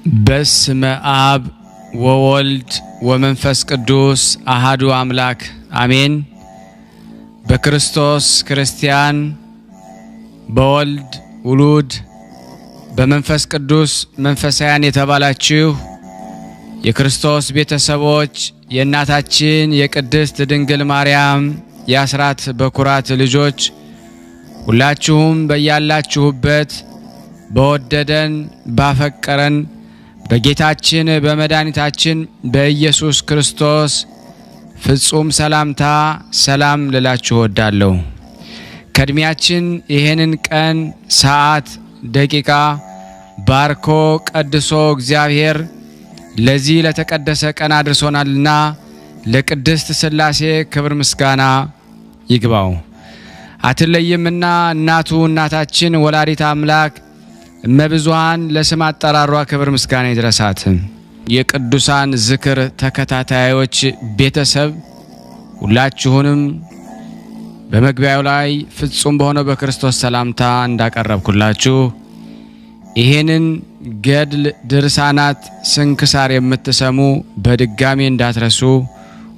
በስመ አብ ወወልድ ወመንፈስ ቅዱስ አሃዱ አምላክ አሜን። በክርስቶስ ክርስቲያን በወልድ ውሉድ በመንፈስ ቅዱስ መንፈሳውያን የተባላችሁ የክርስቶስ ቤተሰቦች የእናታችን የቅድስት ድንግል ማርያም የአስራት በኩራት ልጆች ሁላችሁም በያላችሁበት በወደደን ባፈቀረን በጌታችን በመድኃኒታችን በኢየሱስ ክርስቶስ ፍጹም ሰላምታ ሰላም ልላችሁ እወዳለሁ። ከእድሜያችን ይሄንን ቀን ሰዓት ደቂቃ ባርኮ ቀድሶ እግዚአብሔር ለዚህ ለተቀደሰ ቀን አድርሶናልና ለቅድስት ሥላሴ ክብር ምስጋና ይግባው። አትለይምና እናቱ እናታችን ወላዲተ አምላክ እመብዙኃን ለስም አጠራሯ ክብር ምስጋና ይድረሳት። የቅዱሳን ዝክር ተከታታዮች ቤተሰብ ሁላችሁንም በመግቢያው ላይ ፍጹም በሆነው በክርስቶስ ሰላምታ እንዳቀረብኩላችሁ ይሄንን ገድል ድርሳናት ስንክሳር የምትሰሙ በድጋሚ እንዳትረሱ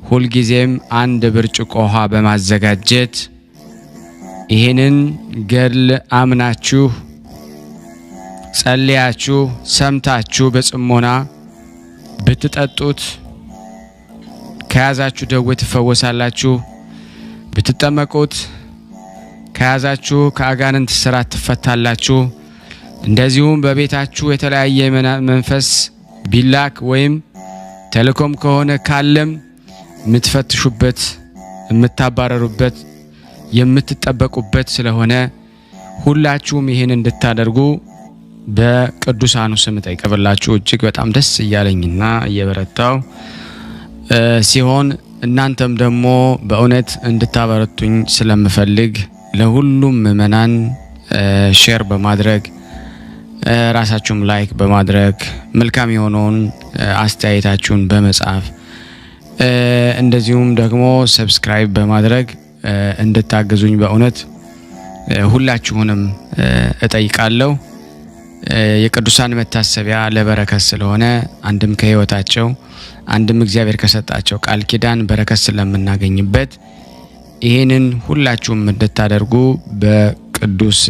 ሁልጊዜም አንድ ብርጭቆ ውሃ በማዘጋጀት ይሄንን ገድል አምናችሁ ጸልያችሁ ሰምታችሁ በጽሞና ብትጠጡት ከያዛችሁ ደዌ ትፈወሳላችሁ። ብትጠመቁት ከያዛችሁ ከአጋንንት ስራት ትፈታላችሁ። እንደዚሁም በቤታችሁ የተለያየ መንፈስ ቢላክ ወይም ተልኮም ከሆነ ካለም የምትፈትሹበት የምታባረሩበት የምትጠበቁበት ስለሆነ ሁላችሁም ይሄን እንድታደርጉ በቅዱሳኑ ስም ጠይቀብላችሁ እጅግ በጣም ደስ እያለኝና እየበረታው ሲሆን እናንተም ደግሞ በእውነት እንድታበረቱኝ ስለምፈልግ ለሁሉም ምእመናን ሼር በማድረግ ራሳችሁም ላይክ በማድረግ መልካም የሆነውን አስተያየታችሁን በመጻፍ እንደዚሁም ደግሞ ሰብስክራይብ በማድረግ እንድታግዙኝ በእውነት ሁላችሁንም እጠይቃለሁ። የቅዱሳን መታሰቢያ ለበረከት ስለሆነ አንድም ከህይወታቸው አንድም እግዚአብሔር ከሰጣቸው ቃል ኪዳን በረከት ስለምናገኝበት ይሄንን ሁላችሁም እንድታደርጉ በቅዱስ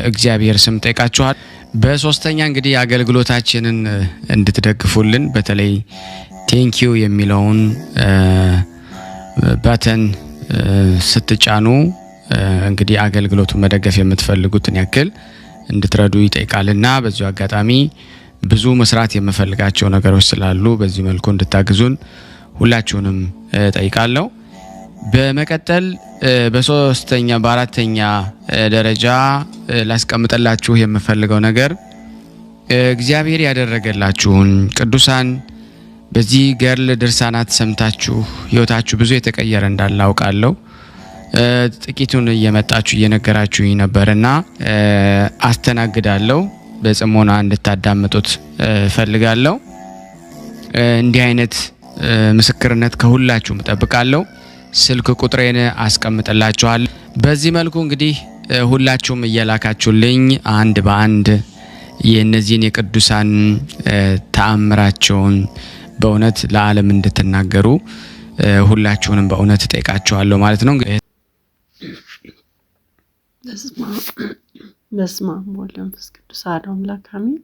እግዚአብሔር ስም ጠይቃችኋል። በሶስተኛ እንግዲህ አገልግሎታችንን እንድትደግፉልን በተለይ ቴንኪዩ የሚለውን ባተን ስትጫኑ እንግዲህ አገልግሎቱን መደገፍ የምትፈልጉትን ያክል እንድትረዱ ይጠይቃልና በዚሁ አጋጣሚ ብዙ መስራት የምፈልጋቸው ነገሮች ስላሉ በዚህ መልኩ እንድታግዙን ሁላችሁንም ጠይቃለሁ። በመቀጠል በሶስተኛ በአራተኛ ደረጃ ላስቀምጠላችሁ የምፈልገው ነገር እግዚአብሔር ያደረገላችሁን ቅዱሳን በዚህ ገድል ድርሳናት ሰምታችሁ ህይወታችሁ ብዙ የተቀየረ እንዳለ አውቃለሁ። ጥቂቱን እየመጣችሁ እየነገራችሁኝ ነበርና አስተናግዳለሁ። በጽሞና እንድታዳምጡት ፈልጋለሁ። እንዲህ አይነት ምስክርነት ከሁላችሁም እጠብቃለሁ። ስልክ ቁጥሬን አስቀምጥላችኋለሁ። በዚህ መልኩ እንግዲህ ሁላችሁም እየላካችሁልኝ አንድ በአንድ የእነዚህን የቅዱሳን ተአምራቸውን በእውነት ለዓለም እንድትናገሩ ሁላችሁንም በእውነት እጠይቃችኋለሁ ማለት ነው። በስመ አብ ወወልድ ወመንፈስ ቅዱስ አሐዱ አምላክ አሜን።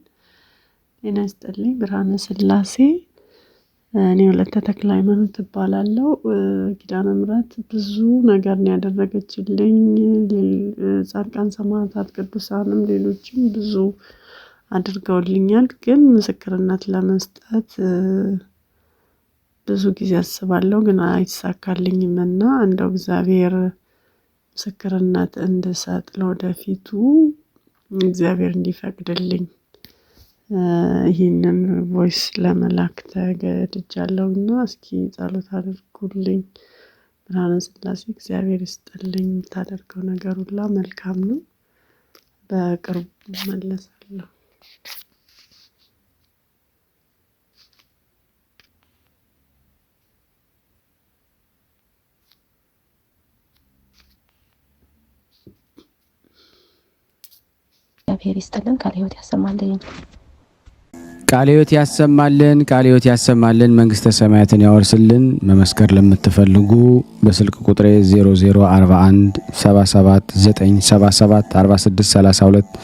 ጤና ይስጥልኝ። ብርሃነ ሥላሴ እኔ ወለተ ተክለ ሃይማኖት እባላለሁ። ኪዳነ ምሕረት ብዙ ነገር ነው ያደረገችልኝ። ጻድቃን ሰማዕታት ቅዱሳንም ሌሎችም ብዙ አድርገውልኛል። ግን ምስክርነት ለመስጠት ብዙ ጊዜ አስባለሁ ግን አይሳካልኝም እና እንደው እግዚአብሔር ምስክርነት እንድሰጥ ለወደፊቱ እግዚአብሔር እንዲፈቅድልኝ ይህንን ቮይስ ለመላክ ተገድጃለሁና እስኪ ጸሎት አድርጉልኝ። ብርሃነ ሥላሴ እግዚአብሔር ይስጥልኝ። የምታደርገው ነገር ሁላ መልካም ነው። በቅርቡ መለሳለሁ። እግዚአብሔር ይስጥልን፣ ቃለ ሕይወት ያሰማልኝ። ቃለ ሕይወት ያሰማልን፣ ቃለ ሕይወት ያሰማልን፣ መንግስተ ሰማያትን ያወርስልን። መመስከር ለምትፈልጉ በስልክ ቁጥሬ 0041 77 977 46 32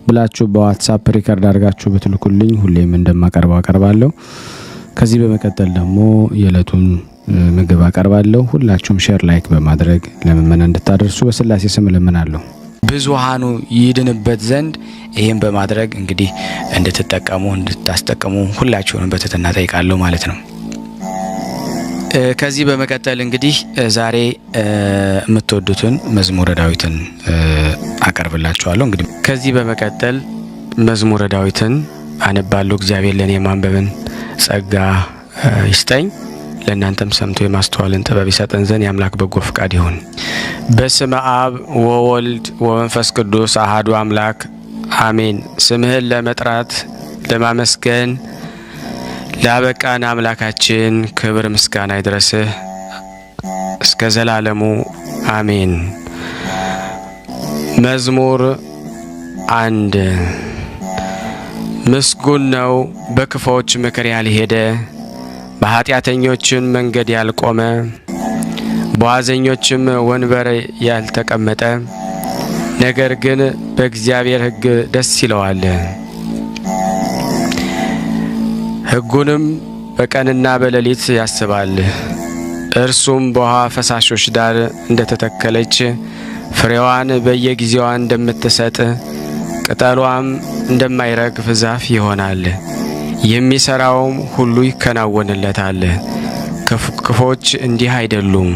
ብላችሁ በዋትስአፕ ሪከርድ አድርጋችሁ ብትልኩልኝ ሁሌም እንደማቀርበው አቀርባለሁ። ከዚህ በመቀጠል ደግሞ የዕለቱን ምግብ አቀርባለሁ። ሁላችሁም ሼር ላይክ በማድረግ ለምእመናን እንድታደርሱ በስላሴ ስም እለምናለሁ። ብዙሃኑ ይድንበት ዘንድ ይሄን በማድረግ እንግዲህ እንድትጠቀሙ እንድታስጠቀሙ ሁላችሁንም በትህትና ጠይቃለሁ ማለት ነው። ከዚህ በመቀጠል እንግዲህ ዛሬ የምትወዱትን መዝሙረ ዳዊትን አቀርብላችኋለሁ። እንግዲህ ከዚህ በመቀጠል መዝሙረ ዳዊትን አነባለሁ። እግዚአብሔር ለኔ ማንበብን ጸጋ ይስጠኝ፣ ለእናንተም ሰምቶ የማስተዋልን ጥበብ ይሰጠን ዘንድ የአምላክ በጎ ፍቃድ ይሁን። በስመ አብ ወወልድ ወመንፈስ ቅዱስ አሐዱ አምላክ አሜን። ስምህን ለመጥራት ለማመስገን ላበቃን አምላካችን ክብር ምስጋና ይድረስህ እስከ ዘላለሙ አሜን። መዝሙር 1 ምስጉን ነው በክፉዎች ምክር ያልሄደ፣ በኃጢአተኞችን መንገድ ያልቆመ፣ በዋዘኞችም ወንበር ያልተቀመጠ፣ ነገር ግን በእግዚአብሔር ሕግ ደስ ይለዋል፣ ሕጉንም በቀንና በሌሊት ያስባል። እርሱም በውሃ ፈሳሾች ዳር እንደተተከለች ፍሬዋን በየጊዜዋ እንደምትሰጥ ቅጠሏም እንደማይረግፍ ዛፍ ይሆናል። የሚሰራውም ሁሉ ይከናወንለታል። ክፎች እንዲህ አይደሉም፣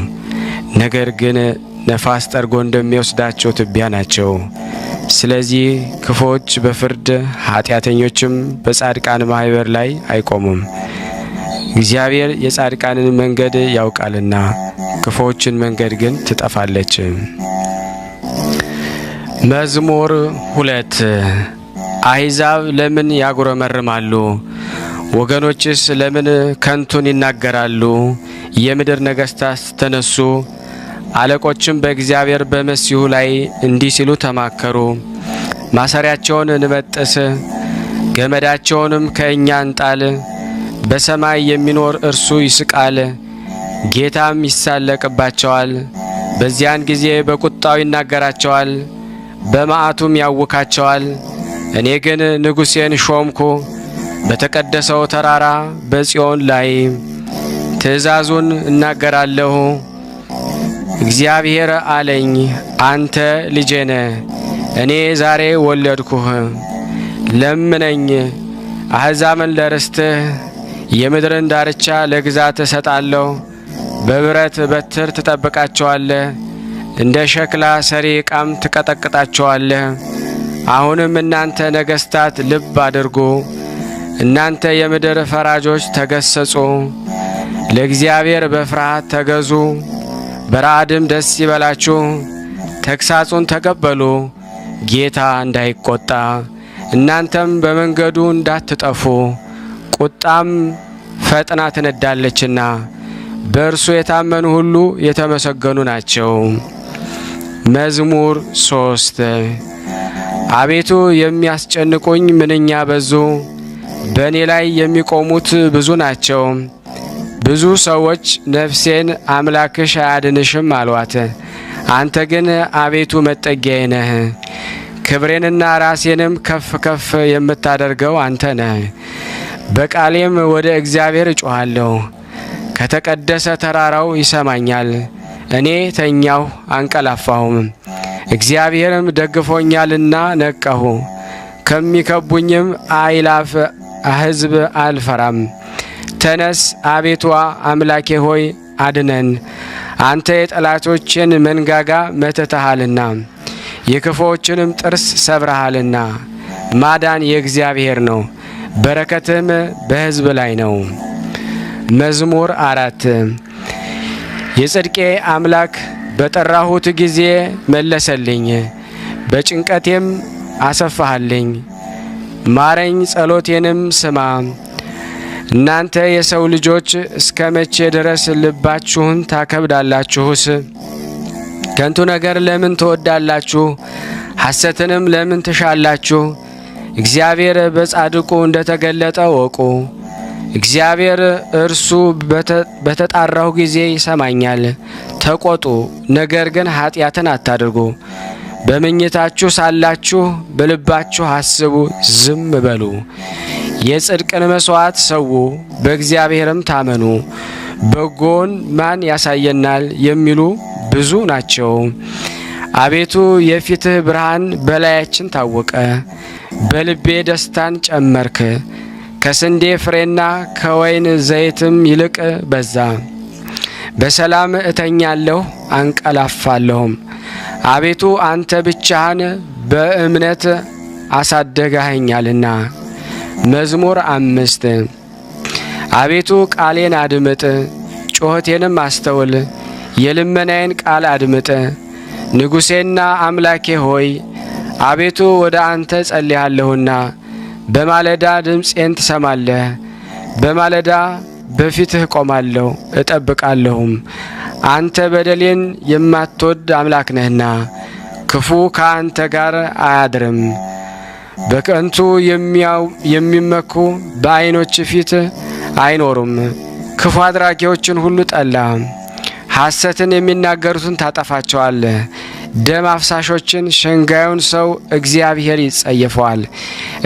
ነገር ግን ነፋስ ጠርጎ እንደሚወስዳቸው ትቢያ ናቸው። ስለዚህ ክፎች በፍርድ ኃጢአተኞችም በጻድቃን ማህበር ላይ አይቆሙም። እግዚአብሔር የጻድቃንን መንገድ ያውቃልና ክፎችን መንገድ ግን ትጠፋለች። መዝሙር 2 አሕዛብ ለምን ያጉረመርማሉ? ወገኖችስ ለምን ከንቱን ይናገራሉ? የምድር ነገሥታት ተነሱ፣ አለቆችም በእግዚአብሔር በመሲሁ ላይ እንዲህ ሲሉ ተማከሩ። ማሰሪያቸውን እንበጥስ፣ ገመዳቸውንም ከእኛ እንጣል። በሰማይ የሚኖር እርሱ ይስቃል፣ ጌታም ይሳለቅባቸዋል። በዚያን ጊዜ በቁጣው ይናገራቸዋል፣ በመዓቱም ያውካቸዋል። እኔ ግን ንጉሴን ሾምኩ፣ በተቀደሰው ተራራ በጽዮን ላይ ትእዛዙን እናገራለሁ። እግዚአብሔር አለኝ፣ አንተ ልጄ ነህ፣ እኔ ዛሬ ወለድኩህ። ለምነኝ፣ አሕዛብን ለርስትህ፣ የምድርን ዳርቻ ለግዛት እሰጣለሁ። በብረት በትር ትጠብቃቸዋለህ፣ እንደ ሸክላ ሰሪ ዕቃም ትቀጠቅጣቸዋለህ። አሁንም እናንተ ነገሥታት ልብ አድርጉ፣ እናንተ የምድር ፈራጆች ተገሰጹ። ለእግዚአብሔር በፍርሃት ተገዙ፣ በረዓድም ደስ ይበላችሁ። ተግሳጹን ተቀበሉ፣ ጌታ እንዳይቆጣ፣ እናንተም በመንገዱ እንዳትጠፉ። ቁጣም ፈጥና ትነዳለችና በእርሱ የታመኑ ሁሉ የተመሰገኑ ናቸው። መዝሙር 3 አቤቱ የሚያስጨንቁኝ ምንኛ በዙ፣ በእኔ ላይ የሚቆሙት ብዙ ናቸው። ብዙ ሰዎች ነፍሴን አምላክሽ አያድንሽም አሏት። አንተ ግን አቤቱ መጠጊያዬ ነህ፣ ክብሬንና ራሴንም ከፍ ከፍ የምታደርገው አንተ ነህ። በቃሌም ወደ እግዚአብሔር እጮኻለሁ፣ ከተቀደሰ ተራራው ይሰማኛል። እኔ ተኛሁ አንቀላፋሁም፣ እግዚአብሔርም ደግፎኛልና ነቃሁ። ከሚከቡኝም አእላፍ ሕዝብ አልፈራም። ተነስ አቤቱ አምላኬ ሆይ አድነን፣ አንተ የጠላቶችን መንጋጋ መትተሃልና የክፉዎችንም ጥርስ ሰብረሃልና። ማዳን የእግዚአብሔር ነው፣ በረከትም በሕዝብ ላይ ነው። መዝሙር 4 የጽድቄ አምላክ በጠራሁት ጊዜ መለሰልኝ፣ በጭንቀቴም አሰፋሃልኝ። ማረኝ፣ ጸሎቴንም ስማ። እናንተ የሰው ልጆች እስከ መቼ ድረስ ልባችሁን ታከብዳላችሁስ? ከንቱ ነገር ለምን ትወዳላችሁ? ሐሰትንም ለምን ትሻላችሁ? እግዚአብሔር በጻድቁ እንደተገለጠ ወቁ። እግዚአብሔር እርሱ በተጣራሁ ጊዜ ይሰማኛል። ተቆጡ፣ ነገር ግን ኃጢአትን አታድርጉ። በመኝታችሁ ሳላችሁ በልባችሁ አስቡ፣ ዝም በሉ። የጽድቅን መሥዋዕት ሰዉ፣ በእግዚአብሔርም ታመኑ። በጎን ማን ያሳየናል የሚሉ ብዙ ናቸው። አቤቱ የፊትህ ብርሃን በላያችን ታወቀ። በልቤ ደስታን ጨመርክ፣ ከስንዴ ፍሬና ከወይን ዘይትም ይልቅ በዛ። በሰላም እተኛለሁ አንቀላፋለሁም። አቤቱ አንተ ብቻህን በእምነት አሳደጋኸኛልና። መዝሙር 5 አቤቱ ቃሌን አድምጥ፣ ጩኸቴንም አስተውል። የልመናዬን ቃል አድምጥ። ንጉሴና አምላኬ ሆይ አቤቱ ወደ አንተ ጸልያለሁና። በማለዳ ድምፄን ትሰማለህ። በማለዳ በፊትህ ቆማለሁ እጠብቃለሁም። አንተ በደሌን የማትወድ አምላክ ነህና ክፉ ከአንተ ጋር አያድርም። በከንቱ የሚመኩ በዓይኖች ፊት አይኖሩም። ክፉ አድራጊዎችን ሁሉ ጠላ። ሐሰትን የሚናገሩትን ታጠፋቸዋለህ። ደም አፍሳሾችን ሸንጋዩን ሰው እግዚአብሔር ይጸየፈዋል።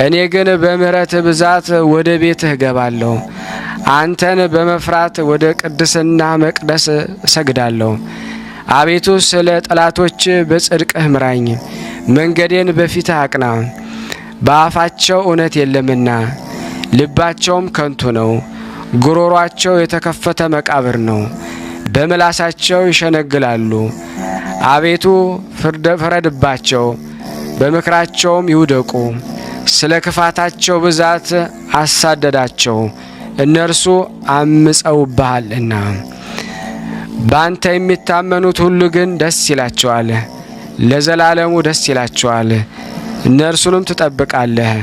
እኔ ግን በምሕረት ብዛት ወደ ቤትህ እገባለሁ። አንተን በመፍራት ወደ ቅድስና መቅደስ እሰግዳለሁ። አቤቱ ስለ ጠላቶች በጽድቅህ ምራኝ፣ መንገዴን በፊትህ አቅና። በአፋቸው እውነት የለምና ልባቸውም ከንቱ ነው። ጉሮሯቸው የተከፈተ መቃብር ነው፣ በምላሳቸው ይሸነግላሉ። አቤቱ ፍረድባቸው፣ በምክራቸውም ይውደቁ። ስለ ክፋታቸው ብዛት አሳደዳቸው፣ እነርሱ አምፀውብሃልና። ባንተ የሚታመኑት ሁሉ ግን ደስ ይላቸዋል፣ ለዘላለሙ ደስ ይላቸዋል። እነርሱንም ትጠብቃለህ፣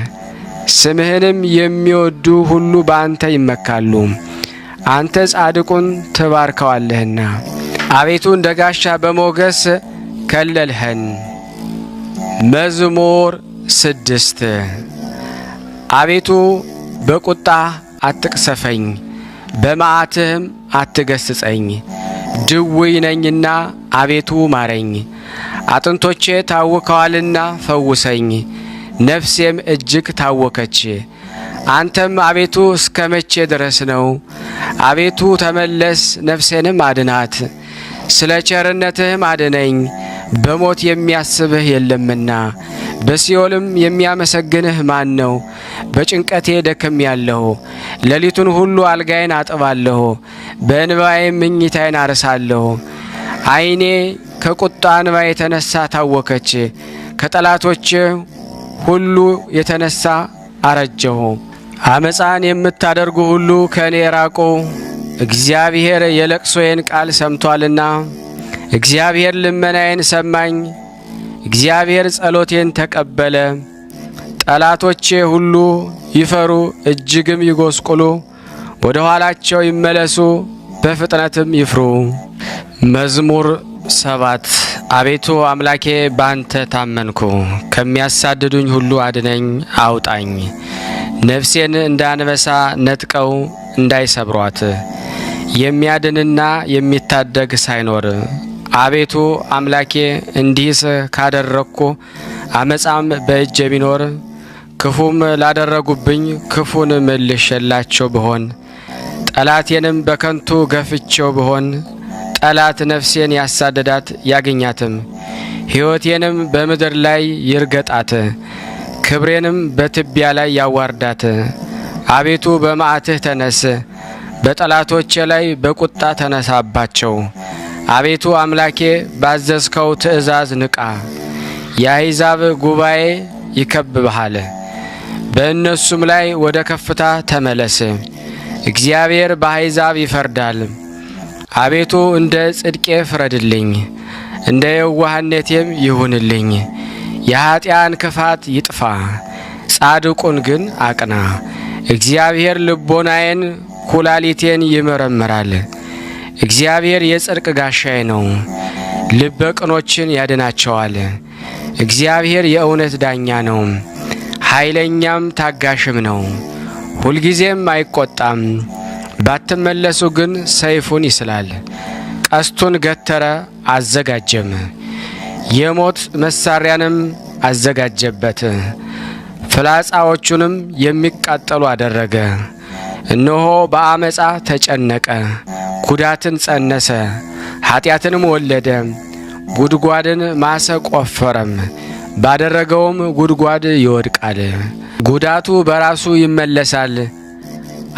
ስምህንም የሚወዱ ሁሉ በአንተ ይመካሉ። አንተ ጻድቁን ትባርከዋለህና። አቤቱ እንደ ጋሻ በሞገስ ከለልኸን። መዝሙር 6 አቤቱ በቁጣ አትቅሰፈኝ፣ በመዓትህም አትገስጸኝ። ድውይ ነኝና አቤቱ ማረኝ። አጥንቶቼ ታውከዋልና ፈውሰኝ፣ ነፍሴም እጅግ ታወከች። አንተም አቤቱ እስከ መቼ ድረስ ነው? አቤቱ ተመለስ፣ ነፍሴንም አድናት። ስለ ቸርነትህም አድነኝ። በሞት የሚያስብህ የለምና በሲኦልም የሚያመሰግንህ ማን ነው? በጭንቀቴ ደክሜያለሁ፣ ሌሊቱን ሁሉ አልጋዬን አጥባለሁ፣ በእንባዬም መኝታዬን አርሳለሁ። ዓይኔ ከቁጣ እንባ የተነሳ ታወከች፣ ከጠላቶቼ ሁሉ የተነሳ አረጀሁ። አመፃን የምታደርጉ ሁሉ ከእኔ ራቁ። እግዚአብሔር የለቅሶዬን ቃል ሰምቶአልና፣ እግዚአብሔር ልመናዬን ሰማኝ። እግዚአብሔር ጸሎቴን ተቀበለ። ጠላቶቼ ሁሉ ይፈሩ፣ እጅግም ይጐስቁሉ፣ ወደ ኋላቸው ይመለሱ፣ በፍጥነትም ይፍሩ። መዝሙር 7 አቤቱ አምላኬ ባንተ ታመንኩ፣ ከሚያሳድዱኝ ሁሉ አድነኝ አውጣኝ። ነፍሴን እንደ አንበሳ ነጥቀው እንዳይሰብሯት፣ የሚያድንና የሚታደግ ሳይኖር። አቤቱ አምላኬ እንዲህስ ካደረግኩ፣ አመፃም በእጄ ቢኖር፣ ክፉም ላደረጉብኝ ክፉን መልሼላቸው ብሆን፣ ጠላቴንም በከንቱ ገፍቼው ብሆን፣ ጠላት ነፍሴን ያሳደዳት ያገኛትም፣ ሕይወቴንም በምድር ላይ ይርገጣት፣ ክብሬንም በትቢያ ላይ ያዋርዳት። አቤቱ በመዓትህ ተነስ፣ በጠላቶቼ ላይ በቁጣ ተነሳባቸው። አቤቱ አምላኬ ባዘዝከው ትእዛዝ ንቃ። የአሕዛብ ጉባኤ ይከብብሃል፣ በእነሱም ላይ ወደ ከፍታ ተመለስ። እግዚአብሔር በአሕዛብ ይፈርዳል። አቤቱ እንደ ጽድቄ ፍረድልኝ፣ እንደ የዋህነቴም ይሁንልኝ። የኀጢአን ክፋት ይጥፋ፣ ጻድቁን ግን አቅና። እግዚአብሔር ልቦናዬን ኩላሊቴን ይመረምራል። እግዚአብሔር የጽድቅ ጋሻዬ ነው፣ ልበ ቅኖችን ያድናቸዋል። እግዚአብሔር የእውነት ዳኛ ነው፣ ኃይለኛም ታጋሽም ነው። ሁልጊዜም አይቆጣም። ባትመለሱ ግን ሰይፉን ይስላል፣ ቀስቱን ገተረ አዘጋጀም፣ የሞት መሳሪያንም አዘጋጀበት፣ ፍላጻዎቹንም የሚቃጠሉ አደረገ። እነሆ በአመፃ ተጨነቀ፣ ጉዳትን ጸነሰ፣ ኃጢአትንም ወለደ። ጉድጓድን ማሰ ቆፈረም፣ ባደረገውም ጉድጓድ ይወድቃል። ጉዳቱ በራሱ ይመለሳል፣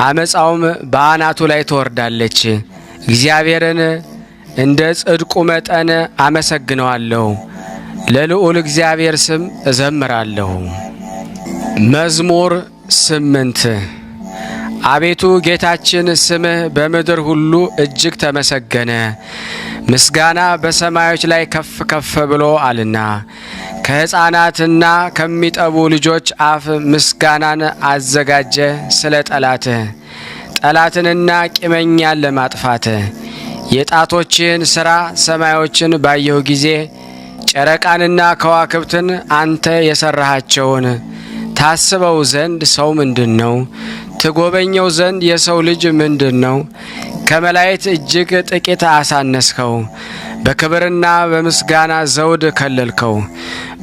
አመፃውም በአናቱ ላይ ትወርዳለች። እግዚአብሔርን እንደ ጽድቁ መጠን አመሰግነዋለሁ፣ ለልዑል እግዚአብሔር ስም እዘምራለሁ። መዝሙር 8 አቤቱ ጌታችን ስምህ በምድር ሁሉ እጅግ ተመሰገነ። ምስጋና በሰማዮች ላይ ከፍ ከፍ ብሎ አልና ከሕፃናትና ከሚጠቡ ልጆች አፍ ምስጋናን አዘጋጀ። ስለ ጠላትንና ቂመኛን ለማጥፋት የጣቶችህን ሥራ ሰማዮችን ባየሁ ጊዜ ጨረቃንና ከዋክብትን አንተ የሠራሃቸውን ታስበው ዘንድ ሰው ምንድን ነው? ትጎበኘው ዘንድ የሰው ልጅ ምንድን ነው? ከመላእክት እጅግ ጥቂት አሳነስከው፣ በክብርና በምስጋና ዘውድ ከለልከው።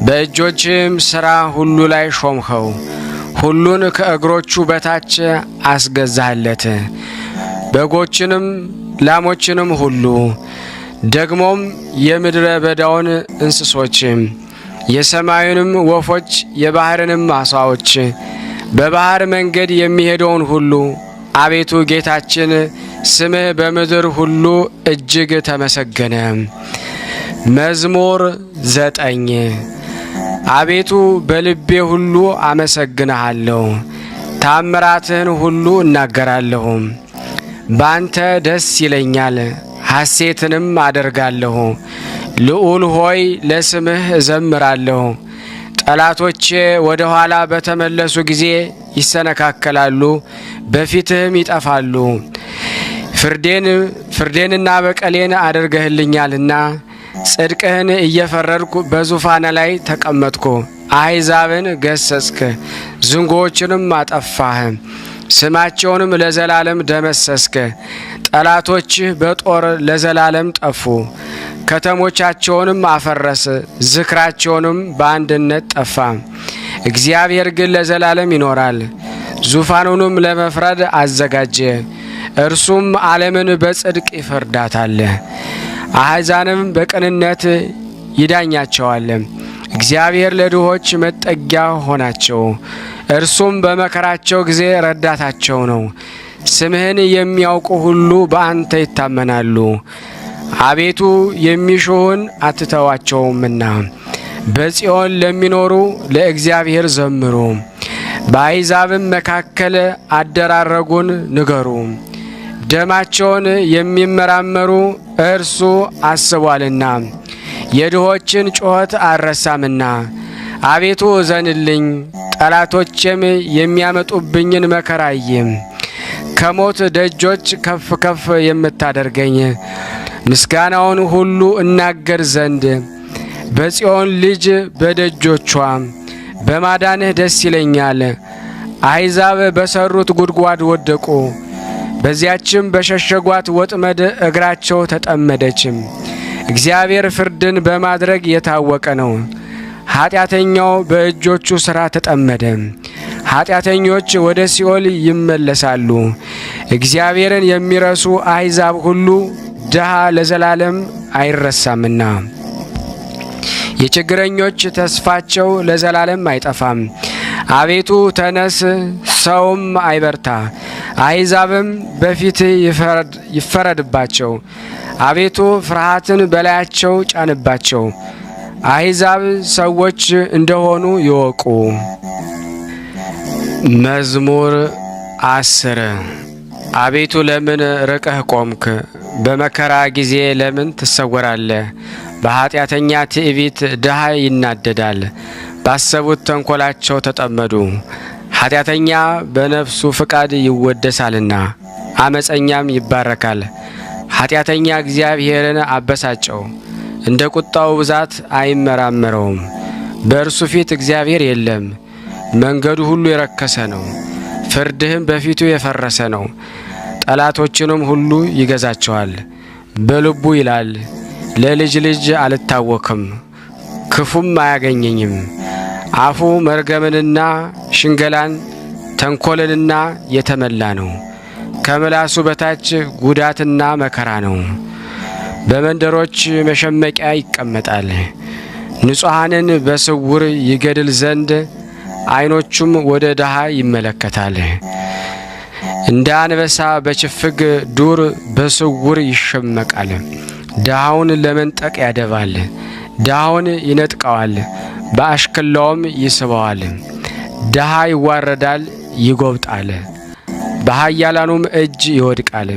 በእጆችም ሥራ ሁሉ ላይ ሾምኸው፣ ሁሉን ከእግሮቹ በታች አስገዛህለት። በጎችንም ላሞችንም ሁሉ ደግሞም የምድረ በዳውን እንስሶች የሰማዩንም ወፎች የባህርንም ዓሣዎች በባህር መንገድ የሚሄደውን ሁሉ አቤቱ ጌታችን ስምህ በምድር ሁሉ እጅግ ተመሰገነ። መዝሙር 9 አቤቱ በልቤ ሁሉ አመሰግንሃለሁ፣ ታምራትህን ሁሉ እናገራለሁ። ባንተ ደስ ይለኛል፣ ሐሴትንም አደርጋለሁ። ልዑል ሆይ ለስምህ እዘምራለሁ። ጠላቶቼ ወደ ኋላ በተመለሱ ጊዜ ይሰነካከላሉ፣ በፊትህም ይጠፋሉ። ፍርዴንና በቀሌን አድርገህልኛልና ጽድቅህን እየፈረድኩ በዙፋን ላይ ተቀመጥኩ። አሕዛብን ገሰጽክ፣ ዝንጎዎችንም አጠፋህ፣ ስማቸውንም ለዘላለም ደመሰስክ። ጠላቶችህ በጦር ለዘላለም ጠፉ፣ ከተሞቻቸውንም አፈረስ፣ ዝክራቸውንም በአንድነት ጠፋ። እግዚአብሔር ግን ለዘላለም ይኖራል፣ ዙፋኑንም ለመፍረድ አዘጋጀ። እርሱም ዓለምን በጽድቅ ይፈርዳታል፣ አሕዛብንም በቅንነት ይዳኛቸዋል። እግዚአብሔር ለድሆች መጠጊያ ሆናቸው፣ እርሱም በመከራቸው ጊዜ ረዳታቸው ነው። ስምህን የሚያውቁ ሁሉ በአንተ ይታመናሉ። አቤቱ የሚሹህን አትተዋቸውምና በጽዮን ለሚኖሩ ለእግዚአብሔር ዘምሩ። በአሕዛብም መካከል አደራረጉን ንገሩ። ደማቸውን የሚመራመሩ እርሱ አስቧልና የድሆችን ጩኸት አልረሳምና። አቤቱ እዘንልኝ፣ ጠላቶቼም የሚያመጡብኝን መከራ አየም። ከሞት ደጆች ከፍ ከፍ የምታደርገኝ ምስጋናውን ሁሉ እናገር ዘንድ በጽዮን ልጅ በደጆቿ በማዳንህ ደስ ይለኛል። አሕዛብ በሰሩት ጉድጓድ ወደቁ፣ በዚያችም በሸሸጓት ወጥመድ እግራቸው ተጠመደችም። እግዚአብሔር ፍርድን በማድረግ የታወቀ ነው። ኃጢአተኛው በእጆቹ ሥራ ተጠመደ። ኃጢአተኞች ወደ ሲኦል ይመለሳሉ። እግዚአብሔርን የሚረሱ አሕዛብ ሁሉ ድሃ ለዘላለም አይረሳምና። የችግረኞች ተስፋቸው ለዘላለም አይጠፋም። አቤቱ ተነስ፣ ሰውም አይበርታ፣ አሕዛብም በፊት ይፈረድባቸው። አቤቱ ፍርሃትን በላያቸው ጫንባቸው፣ አሕዛብ ሰዎች እንደሆኑ ይወቁ። መዝሙር 10 አቤቱ ለምን ርቀህ ቆምክ? በመከራ ጊዜ ለምን ትሰወራለህ? በኃጢአተኛ ትዕቢት ድሃ ይናደዳል፣ ባሰቡት ተንኰላቸው ተጠመዱ። ኃጢአተኛ በነፍሱ ፍቃድ ይወደሳልና አመፀኛም ይባረካል። ኃጢአተኛ እግዚአብሔርን አበሳጨው፣ እንደ ቁጣው ብዛት አይመራመረውም። በእርሱ ፊት እግዚአብሔር የለም። መንገዱ ሁሉ የረከሰ ነው። ፍርድህም በፊቱ የፈረሰ ነው። ጠላቶችንም ሁሉ ይገዛቸዋል። በልቡ ይላል ለልጅ ልጅ አልታወክም፣ ክፉም አያገኘኝም። አፉ መርገምንና ሽንገላን ተንኰልንና የተመላ ነው። ከምላሱ በታች ጉዳትና መከራ ነው። በመንደሮች መሸመቂያ ይቀመጣል። ንጹሐንን በስውር ይገድል ዘንድ ዓይኖቹም ወደ ድሃ ይመለከታል። እንደ አንበሳ በችፍግ ዱር በስውር ይሸመቃል። ድሃውን ለመንጠቅ ያደባል። ድሃውን ይነጥቀዋል፣ በአሽክላውም ይስበዋል። ድሃ ይዋረዳል፣ ይጐብጣል፣ በኃያላኑም እጅ ይወድቃል።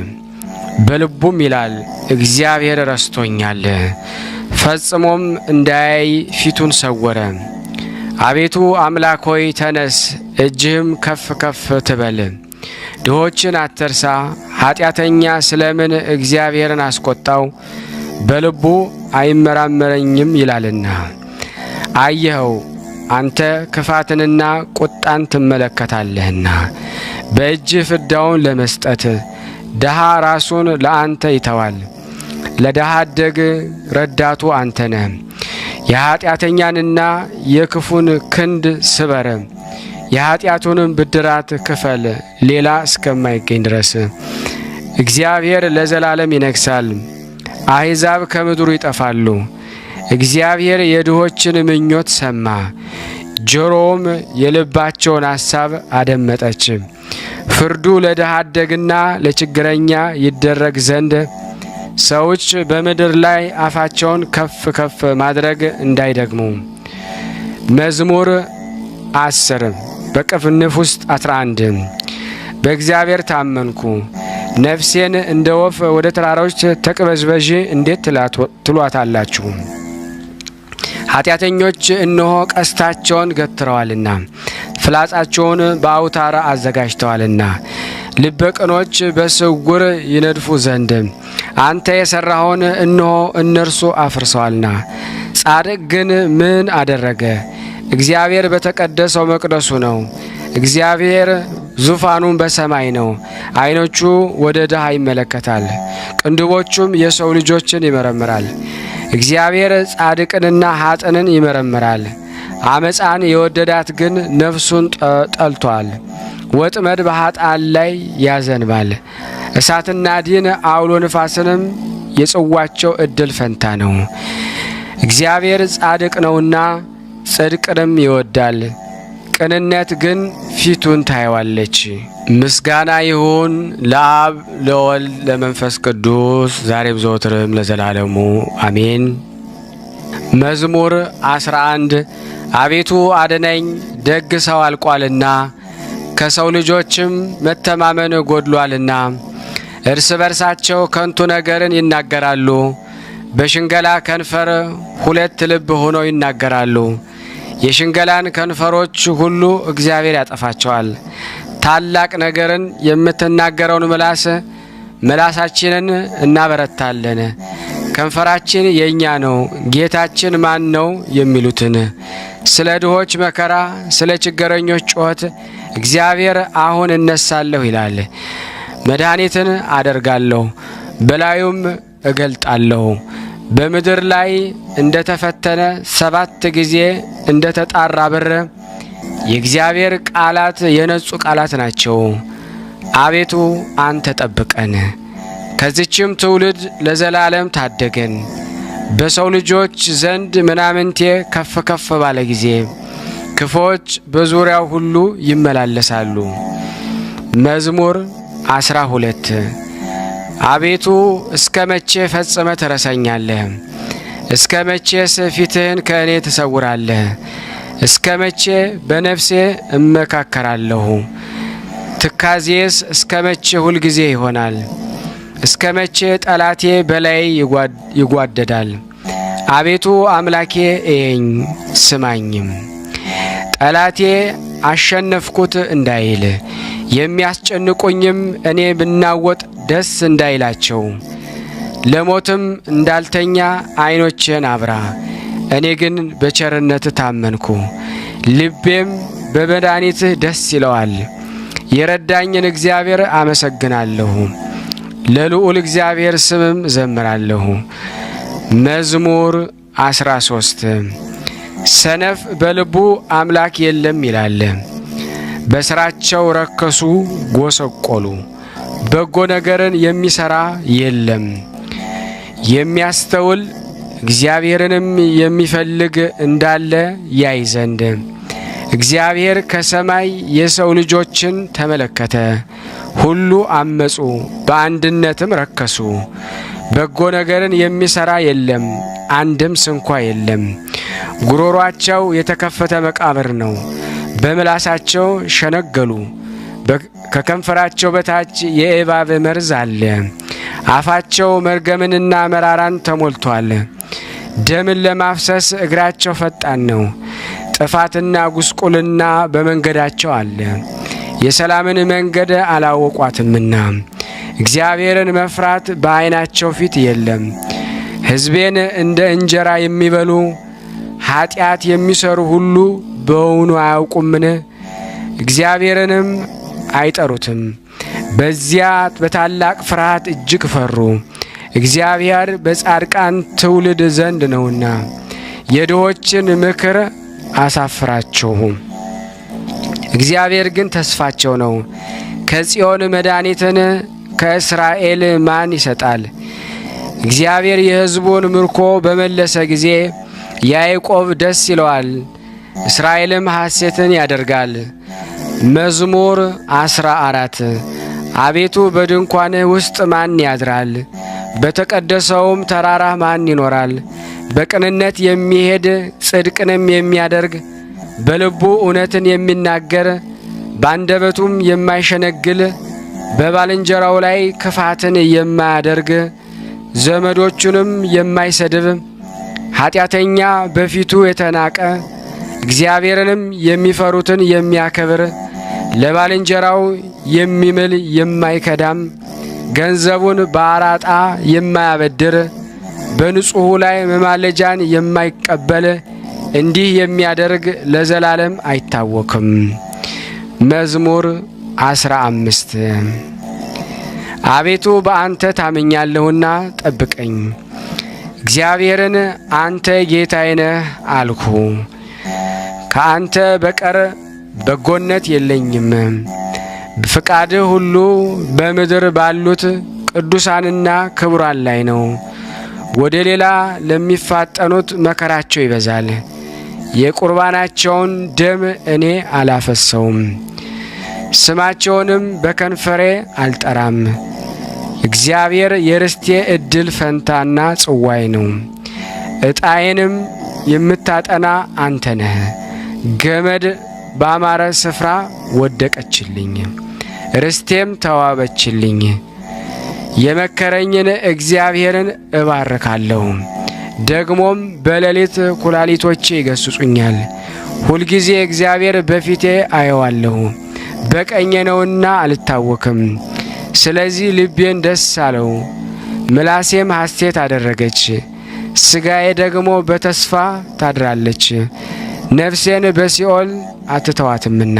በልቡም ይላል እግዚአብሔር ረስቶኛል፣ ፈጽሞም እንዳያይ ፊቱን ሰወረ። አቤቱ አምላክ ሆይ ተነስ፣ እጅህም ከፍ ከፍ ትበል። ድሆችን አትርሳ። ኃጢአተኛ ስለምን እግዚአብሔርን አስቆጣው? በልቡ አይመራመረኝም ይላልና። አየኸው፣ አንተ ክፋትንና ቁጣን ትመለከታለህና በእጅህ ፍዳውን ለመስጠት ድሃ ራሱን ለአንተ ይተዋል። ለድሃ አደግ ረዳቱ አንተ ነህ። የኃጢአተኛንና የክፉን ክንድ ስበር፣ የኃጢአቱንም ብድራት ክፈል፣ ሌላ እስከማይገኝ ድረስ። እግዚአብሔር ለዘላለም ይነግሣል፣ አሕዛብ ከምድሩ ይጠፋሉ። እግዚአብሔር የድሆችን ምኞት ሰማ፣ ጆሮውም የልባቸውን ሐሳብ አደመጠች። ፍርዱ ለድሃ አደግና ለችግረኛ ይደረግ ዘንድ ሰዎች በምድር ላይ አፋቸውን ከፍ ከፍ ማድረግ እንዳይደግሙ። መዝሙር 10 በቅንፍ ውስጥ 11 በእግዚአብሔር ታመንኩ፣ ነፍሴን እንደ ወፍ ወደ ተራራዎች ተቅበዝበዥ እንዴት ትሏታላችሁ? ኃጢአተኞች እነሆ ቀስታቸውን ገትረዋልና ፍላጻቸውን በአውታር አዘጋጅተዋልና ልበ ቅኖች በስውር ይነድፉ ዘንድ አንተ የሠራኸውን እነሆ እነርሱ አፍርሰዋልና። ጻድቅ ግን ምን አደረገ? እግዚአብሔር በተቀደሰው መቅደሱ ነው። እግዚአብሔር ዙፋኑን በሰማይ ነው። ዓይኖቹ ወደ ድሃ ይመለከታል፣ ቅንድቦቹም የሰው ልጆችን ይመረምራል። እግዚአብሔር ጻድቅንና ኀጥንን ይመረምራል። አመፃን የወደዳት ግን ነፍሱን ጠልቷል። ወጥመድ በኀጥአን ላይ ያዘንባል። እሳትና ዲን አውሎ ንፋስንም የጽዋቸው ዕድል ፈንታ ነው። እግዚአብሔር ጻድቅ ነውና ጽድቅንም ይወዳል። ቅንነት ግን ፊቱን ታየዋለች። ምስጋና ይሁን ለአብ ለወልድ ለመንፈስ ቅዱስ ዛሬም ዘወትርም ለዘላለሙ አሜን። መዝሙር 11 አቤቱ አድነኝ፣ ደግ ሰው አልቋልና ከሰው ልጆችም መተማመን ጎድሏልና። እርስ በርሳቸው ከንቱ ነገርን ይናገራሉ፣ በሽንገላ ከንፈር ሁለት ልብ ሆነው ይናገራሉ። የሽንገላን ከንፈሮች ሁሉ እግዚአብሔር ያጠፋቸዋል። ታላቅ ነገርን የምትናገረውን ምላሳችንን እናበረታለን። ከንፈራችን የእኛ ነው፣ ጌታችን ማን ነው የሚሉትን ስለ ድሆች መከራ፣ ስለ ችግረኞች ጩኸት እግዚአብሔር አሁን እነሳለሁ ይላል። መድኃኒትን አደርጋለሁ፣ በላዩም እገልጣለሁ። በምድር ላይ እንደ ተፈተነ 7 ጊዜ እንደ ተጣራ ብር የእግዚአብሔር ቃላት የነጹ ቃላት ናቸው። አቤቱ አንተ ጠብቀን፣ ከዚችም ትውልድ ለዘላለም ታደገን። በሰው ልጆች ዘንድ ምናምንቴ ከፍ ከፍ ባለ ጊዜ ክፎች በዙሪያው ሁሉ ይመላለሳሉ። መዝሙር 12 አቤቱ እስከ መቼ ፈጽመ ትረሳኛለህ? እስከ መቼስ ፊትህን ከእኔ ትሰውራለህ? እስከ መቼ በነፍሴ እመካከራለሁ? ትካዜስ እስከ መቼ ሁልጊዜ ይሆናል? እስከ መቼ ጠላቴ በላይ ይጓደዳል? አቤቱ አምላኬ እየኝ ስማኝም። ጠላቴ አሸነፍኩት እንዳይል የሚያስጨንቁኝም እኔ ብናወጥ ደስ እንዳይላቸው። ለሞትም እንዳልተኛ ዓይኖቼን አብራ። እኔ ግን በቸርነት ታመንኩ፣ ልቤም በመድኃኒትህ ደስ ይለዋል። የረዳኝን እግዚአብሔር አመሰግናለሁ፣ ለልዑል እግዚአብሔር ስምም ዘምራለሁ። መዝሙር 13 ሰነፍ በልቡ አምላክ የለም ይላል። በስራቸው ረከሱ ጎሰቆሉ፣ በጎ ነገርን የሚሰራ የለም። የሚያስተውል እግዚአብሔርንም የሚፈልግ እንዳለ ያይ ዘንድ እግዚአብሔር ከሰማይ የሰው ልጆችን ተመለከተ። ሁሉ አመጹ፣ በአንድነትም ረከሱ። በጎ ነገርን የሚሰራ የለም፣ አንድም ስንኳ የለም። ጉሮሯቸው የተከፈተ መቃብር ነው፣ በምላሳቸው ሸነገሉ። ከከንፈራቸው በታች የእባብ መርዝ አለ። አፋቸው መርገምንና መራራን ተሞልቷል። ደምን ለማፍሰስ እግራቸው ፈጣን ነው። ጥፋትና ጉስቁልና በመንገዳቸው አለ፣ የሰላምን መንገድ አላወቋትምና። እግዚአብሔርን መፍራት በዓይናቸው ፊት የለም። ሕዝቤን እንደ እንጀራ የሚበሉ ኃጢአት የሚሰሩ ሁሉ በውኑ አያውቁምን? እግዚአብሔርንም አይጠሩትም። በዚያ በታላቅ ፍርሃት እጅግ ፈሩ። እግዚአብሔር በጻድቃን ትውልድ ዘንድ ነውና የድሆችን ምክር አሳፍራቸው። እግዚአብሔር ግን ተስፋቸው ነው። ከጽዮን መድኃኒትን ከእስራኤል ማን ይሰጣል? እግዚአብሔር የሕዝቡን ምርኮ በመለሰ ጊዜ ያዕቆብ ደስ ይለዋል፣ እስራኤልም ሐሴትን ያደርጋል። መዝሙር 14 አቤቱ በድንኳንህ ውስጥ ማን ያድራል? በተቀደሰውም ተራራ ማን ይኖራል? በቅንነት የሚሄድ ጽድቅንም የሚያደርግ በልቡ እውነትን የሚናገር በአንደበቱም የማይሸነግል በባልንጀራው ላይ ክፋትን የማያደርግ ዘመዶቹንም የማይሰድብ ኃጢአተኛ በፊቱ የተናቀ እግዚአብሔርንም የሚፈሩትን የሚያከብር ለባልንጀራው የሚምል የማይከዳም ገንዘቡን በአራጣ የማያበድር በንጹሑ ላይ መማለጃን የማይቀበል እንዲህ የሚያደርግ ለዘላለም አይታወክም። መዝሙር 15 አቤቱ በአንተ ታምኛለሁና ጠብቀኝ። እግዚአብሔርን አንተ ጌታዬ ነህ አልኩ። ከአንተ በቀር በጎነት የለኝም። ፍቃድህ ሁሉ በምድር ባሉት ቅዱሳንና ክቡራን ላይ ነው። ወደ ሌላ ለሚፋጠኑት መከራቸው ይበዛል። የቁርባናቸውን ደም እኔ አላፈሰውም፣ ስማቸውንም በከንፈሬ አልጠራም። እግዚአብሔር የርስቴ ዕድል ፈንታና ጽዋይ ነው። ዕጣዬንም የምታጠና አንተ ነህ። ገመድ ባማረ ስፍራ ወደቀችልኝ፣ ርስቴም ተዋበችልኝ። የመከረኝን እግዚአብሔርን እባርካለሁ። ደግሞም በሌሊት ኩላሊቶቼ ይገስጹኛል። ሁልጊዜ እግዚአብሔር በፊቴ አየዋለሁ። በቀኜ ነውና አልታወክም። ስለዚህ ልቤን ደስ አለው፣ ምላሴም ሐሴት አደረገች። ሥጋዬ ደግሞ በተስፋ ታድራለች። ነፍሴን በሲኦል አትተዋትምና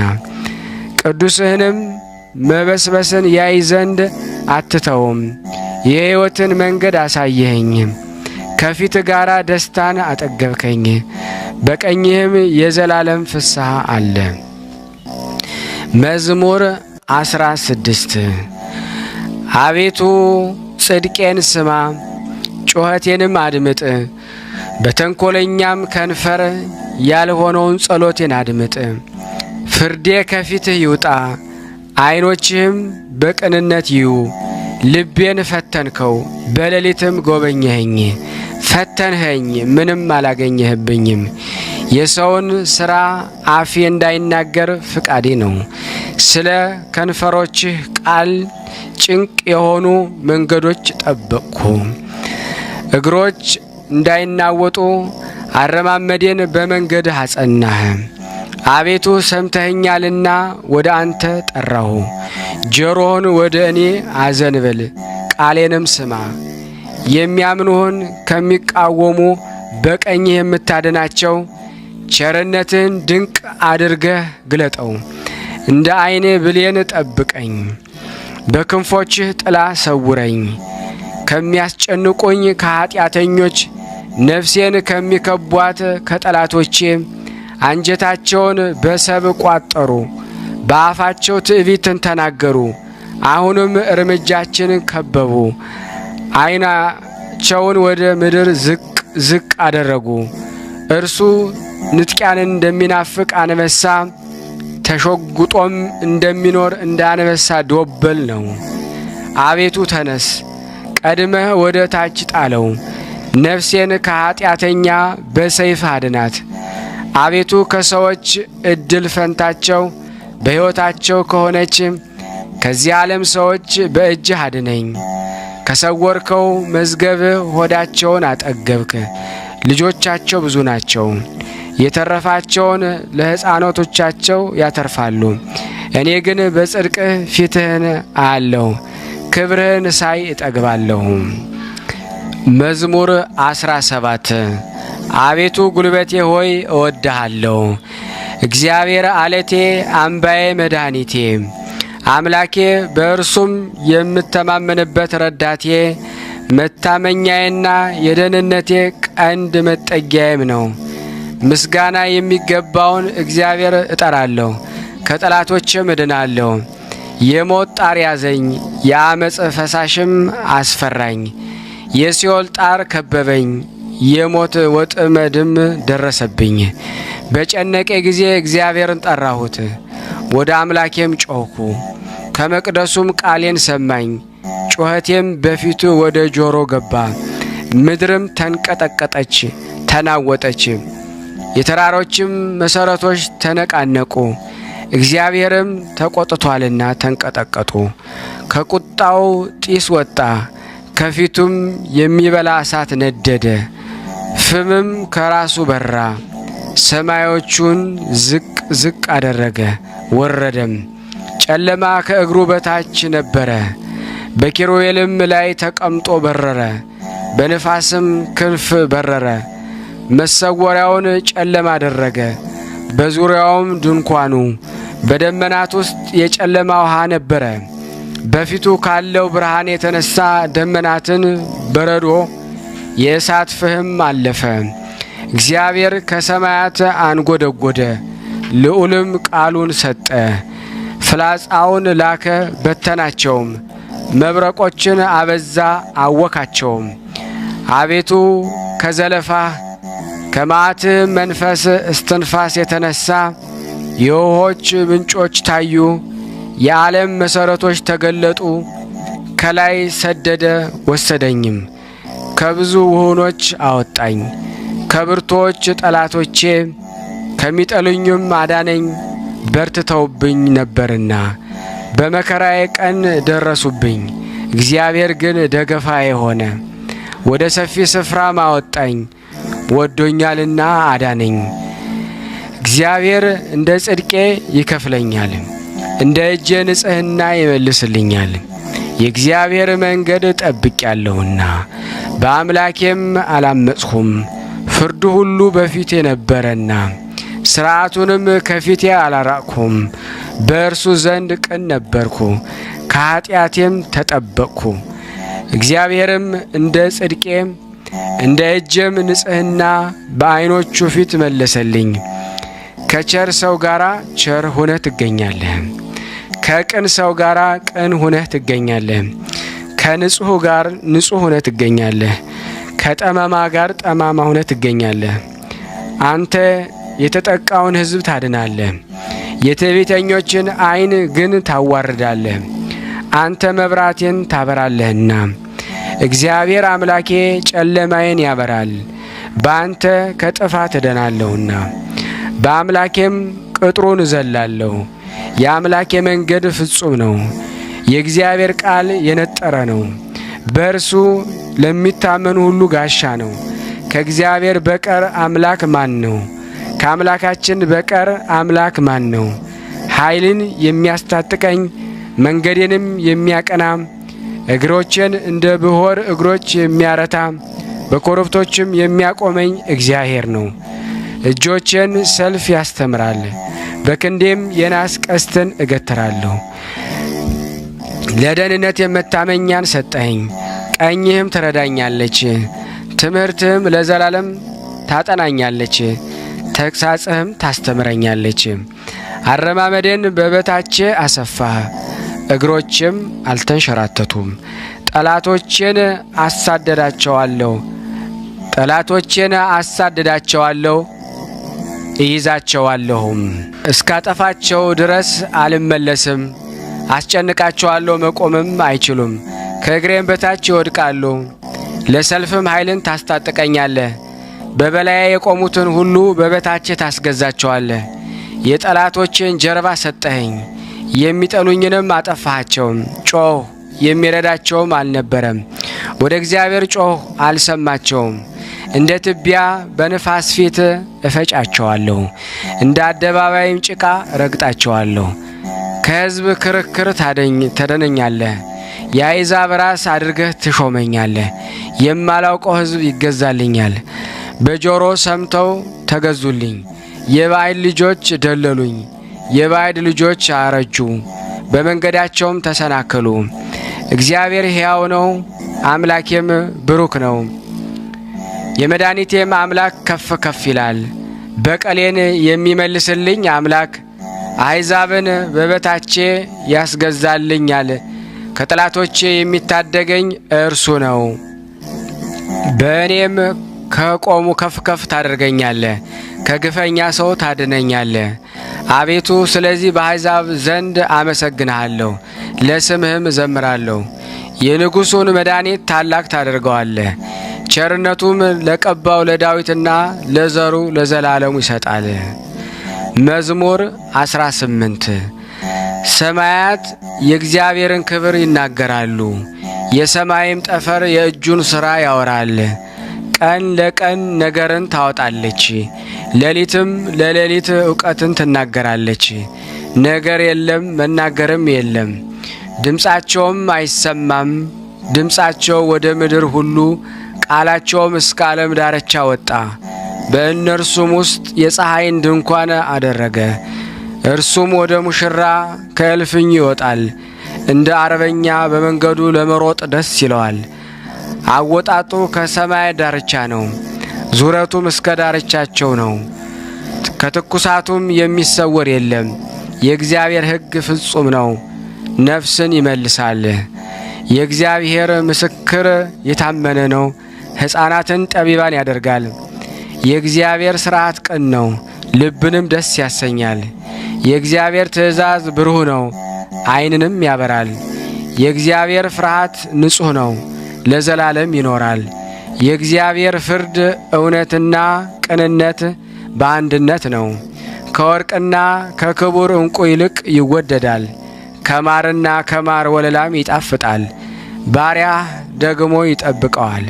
ቅዱስህንም መበስበስን ያይ ዘንድ አትተውም። የሕይወትን መንገድ አሳየኸኝ፣ ከፊት ጋር ደስታን አጠገብከኝ። በቀኝህም የዘላለም ፍስሐ አለ። መዝሙር 16 አቤቱ ጽድቄን ስማ፣ ጩኸቴንም አድምጥ። በተንኰለኛም ከንፈር ያልሆነውን ጸሎቴን አድምጥ። ፍርዴ ከፊትህ ይውጣ፣ ዓይኖችህም በቅንነት ይዩ። ልቤን ፈተንከው፣ በሌሊትም ጎበኘኸኝ። ፈተንኸኝ፣ ምንም አላገኘህብኝም። የሰውን ሥራ አፌ እንዳይናገር ፍቃዴ ነው። ስለ ከንፈሮችህ ቃል ጭንቅ የሆኑ መንገዶች ጠበቅኩ። እግሮች እንዳይናወጡ አረማመዴን በመንገድህ አጸናህ። አቤቱ ሰምተኸኛልና ወደ አንተ ጠራሁ። ጆሮህን ወደ እኔ አዘንብል፣ ቃሌንም ስማ። የሚያምኑህን ከሚቃወሙ በቀኝህ የምታድናቸው ቸርነትን ድንቅ አድርገህ ግለጠው። እንደ ዓይን ብሌን ጠብቀኝ፣ በክንፎችህ ጥላ ሰውረኝ። ከሚያስጨንቁኝ ከኃጢአተኞች ነፍሴን ከሚከቧት ከጠላቶቼ አንጀታቸውን በሰብ ቋጠሩ፣ በአፋቸው ትዕቢትን ተናገሩ። አሁንም እርምጃችንን ከበቡ፣ ዓይናቸውን ወደ ምድር ዝቅ ዝቅ አደረጉ። እርሱ ንጥቂያንን እንደሚናፍቅ አንበሳ ተሾጉጦም እንደሚኖር እንደ አንበሳ ዶበል ነው። አቤቱ ተነስ፣ ቀድመህ ወደ ታች ጣለው። ነፍሴን ከኃጢአተኛ በሰይፍ አድናት። አቤቱ ከሰዎች እድል ፈንታቸው በሕይወታቸው ከሆነች ከዚህ ዓለም ሰዎች በእጅህ አድነኝ። ከሰወርከው መዝገብህ ሆዳቸውን አጠገብክ። ልጆቻቸው ብዙ ናቸው፣ የተረፋቸውን ለሕፃናቶቻቸው ያተርፋሉ። እኔ ግን በጽድቅህ ፊትህን አያለሁ፣ ክብርህን ሳይ እጠግባለሁ። መዝሙር 17 አቤቱ ጉልበቴ ሆይ እወድሃለሁ። እግዚአብሔር አለቴ፣ አምባዬ፣ መድኃኒቴ፣ አምላኬ በእርሱም የምተማመንበት ረዳቴ፣ መታመኛዬና የደህንነቴ ቀንድ መጠጊያዬም ነው። ምስጋና የሚገባውን እግዚአብሔር እጠራለሁ፣ ከጠላቶችም እድናለሁ። የሞት ጣር ያዘኝ፣ የአመፅ ፈሳሽም አስፈራኝ። የሲኦል ጣር ከበበኝ፣ የሞት ወጥመድም ደረሰብኝ። በጨነቄ ጊዜ እግዚአብሔርን ጠራሁት፣ ወደ አምላኬም ጮኽኩ። ከመቅደሱም ቃሌን ሰማኝ፣ ጩኸቴም በፊቱ ወደ ጆሮ ገባ። ምድርም ተንቀጠቀጠች ተናወጠች፣ የተራሮችም መሠረቶች ተነቃነቁ። እግዚአብሔርም ተቆጥቷልና ተንቀጠቀጡ። ከቁጣው ጢስ ወጣ፣ ከፊቱም የሚበላ እሳት ነደደ። ፍምም ከራሱ በራ። ሰማዮቹን ዝቅ ዝቅ አደረገ ወረደም። ጨለማ ከእግሩ በታች ነበረ። በኪሩቤልም ላይ ተቀምጦ በረረ፣ በንፋስም ክንፍ በረረ። መሰወሪያውን ጨለማ አደረገ፣ በዙሪያውም ድንኳኑ። በደመናት ውስጥ የጨለማ ውሃ ነበረ። በፊቱ ካለው ብርሃን የተነሳ ደመናትን በረዶ፣ የእሳት ፍህም አለፈ። እግዚአብሔር ከሰማያት አንጐደጐደ፣ ልዑልም ቃሉን ሰጠ። ፍላጻውን ላከ በተናቸውም፣ መብረቆችን አበዛ አወካቸውም። አቤቱ ከዘለፋህ ከመዓትህ መንፈስ እስትንፋስ የተነሳ የውኆች ምንጮች ታዩ፣ የዓለም መሠረቶች ተገለጡ። ከላይ ሰደደ ወሰደኝም፣ ከብዙ ውኆች አወጣኝ። ከብርቶች ጠላቶቼ ከሚጠሉኝም አዳነኝ። በርትተውብኝ ነበርና በመከራዬ ቀን ደረሱብኝ። እግዚአብሔር ግን ደገፋዬ ሆነ፣ ወደ ሰፊ ስፍራም አወጣኝ። ወዶኛልና አዳነኝ። እግዚአብሔር እንደ ጽድቄ ይከፍለኛል፣ እንደ እጄ ንጽሕና ይመልስልኛል። የእግዚአብሔር መንገድ ጠብቄአለሁና በአምላኬም አላመፅሁም። ፍርዱ ሁሉ በፊቴ ነበረና ሥርዓቱንም ከፊቴ አላራቅሁም። በእርሱ ዘንድ ቅን ነበርኩ፣ ከኀጢአቴም ተጠበቅኩ። እግዚአብሔርም እንደ ጽድቄ እንደ እጄም ንጽሕና በዐይኖቹ ፊት መለሰልኝ። ከቸር ሰው ጋር ቸር ሁነህ ትገኛለህ፣ ከቅን ሰው ጋር ቅን ሁነህ ትገኛለህ። ከንጹሕ ጋር ንጹሕ ሁነህ ትገኛለህ፣ ከጠማማ ጋር ጠማማ ሁነህ ትገኛለህ። አንተ የተጠቃውን ሕዝብ ታድናለህ፣ የትዕቢተኞችን ዓይን ግን ታዋርዳለህ። አንተ መብራቴን ታበራለህና እግዚአብሔር አምላኬ ጨለማዬን ያበራል። በአንተ ከጥፋት እድናለሁና በአምላኬም ቅጥሩን እዘላለሁ። የአምላኬ መንገድ ፍጹም ነው፣ የእግዚአብሔር ቃል የነጠረ ነው። በእርሱ ለሚታመኑ ሁሉ ጋሻ ነው። ከእግዚአብሔር በቀር አምላክ ማን ነው? ከአምላካችን በቀር አምላክ ማን ነው? ኃይልን የሚያስታጥቀኝ መንገዴንም የሚያቀና እግሮቼን እንደ ብሖር እግሮች የሚያረታ በኮረብቶችም የሚያቆመኝ እግዚአብሔር ነው። እጆቼን ሰልፍ ያስተምራል፣ በክንዴም የናስ ቀስትን እገትራለሁ። ለደህንነት መታመኛን ሰጠኸኝ፣ ቀኝህም ትረዳኛለች። ትምህርትህም ለዘላለም ታጠናኛለች፣ ተግሣጽህም ታስተምረኛለች። አረማመዴን በበታቼ አሰፋህ፣ እግሮችም አልተንሸራተቱም። ጠላቶቼን አሳደዳቸዋለሁ እይዛቸዋለሁም። እስካጠፋቸው ድረስ አልመለስም። አስጨንቃቸዋለሁ፣ መቆምም አይችሉም። ከእግሬም በታች ይወድቃሉ። ለሰልፍም ኃይልን ታስታጥቀኛለህ። በበላዬ የቆሙትን ሁሉ በበታቼ ታስገዛቸዋለህ። የጠላቶቼን ጀርባ ሰጠኸኝ፣ የሚጠሉኝንም አጠፋሃቸው። ጮኽ፣ የሚረዳቸውም አልነበረም። ወደ እግዚአብሔር ጮኽ፣ አልሰማቸውም። እንደ ትቢያ በንፋስ ፊት እፈጫቸዋለሁ፣ እንደ አደባባይም ጭቃ ረግጣቸዋለሁ። ከሕዝብ ክርክር ታደነኛለህ፣ የአሕዛብ ራስ አድርገህ ትሾመኛለህ። የማላውቀው ሕዝብ ይገዛልኛል። በጆሮ ሰምተው ተገዙልኝ። የባዕድ ልጆች ደለሉኝ፣ የባዕድ ልጆች አረጁ፣ በመንገዳቸውም ተሰናከሉ። እግዚአብሔር ሕያው ነው፣ አምላኬም ብሩክ ነው። የመድኃኒቴም አምላክ ከፍ ከፍ ይላል። በቀሌን የሚመልስልኝ አምላክ አሕዛብን በበታቼ ያስገዛልኛል። ከጠላቶቼ የሚታደገኝ እርሱ ነው። በእኔም ከቆሙ ከፍ ከፍ ታደርገኛለህ፣ ከግፈኛ ሰው ታድነኛለህ። አቤቱ ስለዚህ በአሕዛብ ዘንድ አመሰግንሃለሁ፣ ለስምህም እዘምራለሁ። የንጉሡን መድኃኒት ታላቅ ታደርገዋለህ፣ ቸርነቱም ለቀባው ለዳዊትና ለዘሩ ለዘላለሙ ይሰጣል። መዝሙር 18 ሰማያት የእግዚአብሔርን ክብር ይናገራሉ፣ የሰማይም ጠፈር የእጁን ሥራ ያወራል። ቀን ለቀን ነገርን ታወጣለች፣ ሌሊትም ለሌሊት እውቀትን ትናገራለች። ነገር የለም መናገርም የለም፣ ድምፃቸውም አይሰማም። ድምፃቸው ወደ ምድር ሁሉ፣ ቃላቸውም እስከ ዓለም ዳርቻ ወጣ። በእነርሱም ውስጥ የፀሐይን ድንኳን አደረገ። እርሱም ወደ ሙሽራ ከእልፍኝ ይወጣል። እንደ አርበኛ በመንገዱ ለመሮጥ ደስ ይለዋል። አወጣጡ ከሰማይ ዳርቻ ነው፣ ዙረቱም እስከ ዳርቻቸው ነው። ከትኩሳቱም የሚሰወር የለም። የእግዚአብሔር ሕግ ፍጹም ነው፣ ነፍስን ይመልሳል። የእግዚአብሔር ምስክር የታመነ ነው፣ ሕፃናትን ጠቢባን ያደርጋል። የእግዚአብሔር ሥርዓት ቅን ነው፣ ልብንም ደስ ያሰኛል። የእግዚአብሔር ትእዛዝ ብሩህ ነው፣ ዓይንንም ያበራል። የእግዚአብሔር ፍርሃት ንጹሕ ነው፣ ለዘላለም ይኖራል። የእግዚአብሔር ፍርድ እውነትና ቅንነት በአንድነት ነው። ከወርቅና ከክቡር ዕንቁ ይልቅ ይወደዳል፣ ከማርና ከማር ወለላም ይጣፍጣል። ባሪያህ ደግሞ ይጠብቀዋል፣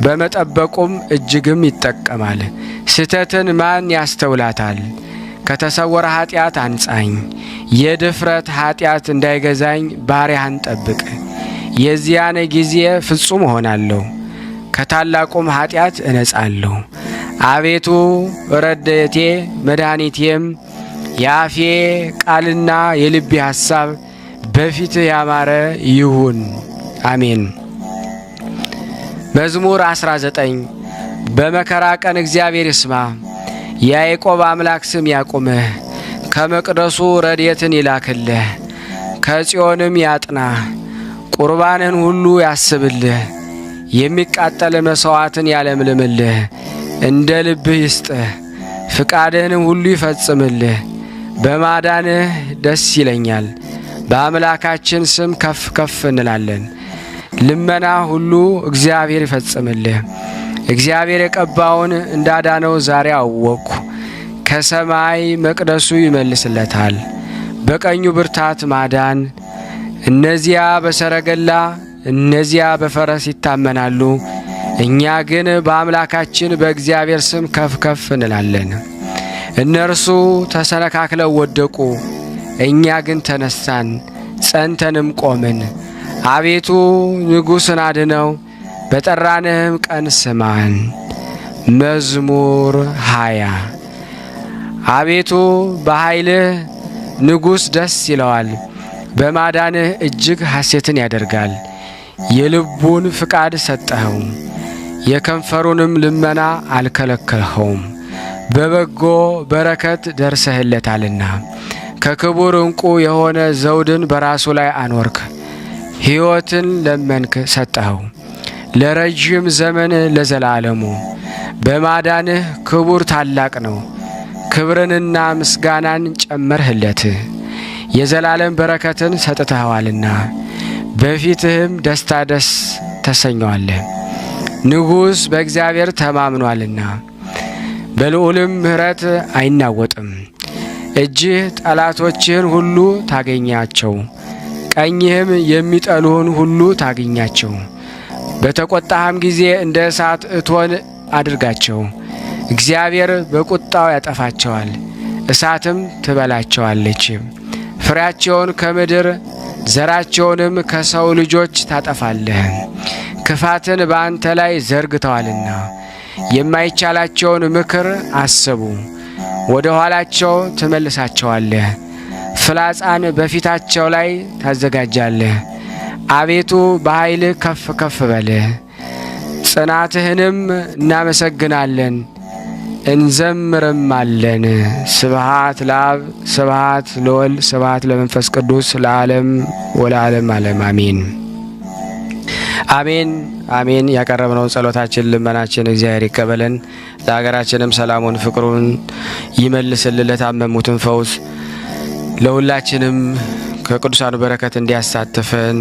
በመጠበቁም እጅግም ይጠቀማል። ስህተትን ማን ያስተውላታል? ከተሰወረ ኃጢአት አንጻኝ፣ የድፍረት ኃጢአት እንዳይገዛኝ ባሪያህን ጠብቅ። የዚያን ጊዜ ፍጹም እሆናለሁ፣ ከታላቁም ኃጢአት እነጻለሁ። አቤቱ ረድኤቴ መድኃኒቴም፣ የአፌ ቃልና የልቤ ሐሳብ በፊትህ ያማረ ይሁን። አሜን። መዝሙር 19 በመከራ ቀን እግዚአብሔር ይስማ፣ የያዕቆብ አምላክ ስም ያቁምህ። ከመቅደሱ ረድኤትን ይላክልህ፣ ከጽዮንም ያጥናህ። ቁርባንህን ሁሉ ያስብልህ፣ የሚቃጠል መሥዋዕትን ያለምልምልህ። እንደ ልብህ ይስጥህ፣ ፍቃድህንም ሁሉ ይፈጽምልህ። በማዳንህ ደስ ይለኛል፣ በአምላካችን ስም ከፍ ከፍ እንላለን። ልመና ሁሉ እግዚአብሔር ይፈጽምልህ። እግዚአብሔር የቀባውን እንዳዳነው ዛሬ አወቅሁ። ከሰማይ መቅደሱ ይመልስለታል፣ በቀኙ ብርታት ማዳን። እነዚያ በሰረገላ እነዚያ በፈረስ ይታመናሉ፣ እኛ ግን በአምላካችን በእግዚአብሔር ስም ከፍ ከፍ እንላለን። እነርሱ ተሰነካክለው ወደቁ፣ እኛ ግን ተነሳን፣ ጸንተንም ቆምን። አቤቱ ንጉሥን አድነው፣ በጠራንህም ቀን ስማን። መዝሙር 20 አቤቱ በኃይልህ ንጉሥ ደስ ይለዋል፣ በማዳንህ እጅግ ሐሴትን ያደርጋል። የልቡን ፍቃድ ሰጠኸው፣ የከንፈሩንም ልመና አልከለከልኸውም። በበጎ በረከት ደርሰህለታልና ከክቡር ዕንቁ የሆነ ዘውድን በራሱ ላይ አኖርክ። ሕይወትን ለመንክ ሰጠኸው፣ ለረጅም ዘመን ለዘላለሙ። በማዳንህ ክቡር ታላቅ ነው፣ ክብርንና ምስጋናን ጨመርህለት። የዘላለም በረከትን ሰጥተኸዋልና በፊትህም ደስታ ደስ ተሰኘዋለህ። ንጉሥ በእግዚአብሔር ተማምኗልና በልዑልም ምሕረት አይናወጥም። እጅህ ጠላቶችህን ሁሉ ታገኛቸው፣ ቀኝህም የሚጠሉህን ሁሉ ታገኛቸው። በተቆጣህም ጊዜ እንደ እሳት እቶን አድርጋቸው። እግዚአብሔር በቁጣው ያጠፋቸዋል፣ እሳትም ትበላቸዋለች። ፍሬያቸውን ከምድር ዘራቸውንም ከሰው ልጆች ታጠፋለህ። ክፋትን በአንተ ላይ ዘርግተዋልና የማይቻላቸውን ምክር አሰቡ፣ ወደ ኋላቸው ትመልሳቸዋለህ። ፍላጻን በፊታቸው ላይ ታዘጋጃለህ። አቤቱ በኃይል ከፍ ከፍ በል፣ ጽናትህንም እናመሰግናለን እንዘምርማለን። ስብሃት ለአብ፣ ስብሃት ለወልድ፣ ስብሃት ለመንፈስ ቅዱስ ለዓለም ወለዓለም ዓለም አሜን። አሜን አሜን። ያቀረብነው ጸሎታችን ልመናችን እግዚአብሔር ይቀበለን። ለሀገራችንም ሰላሙን ፍቅሩን ይመልስልን። ለታመሙትን ፈውስ ለሁላችንም ከቅዱሳኑ በረከት እንዲያሳትፈን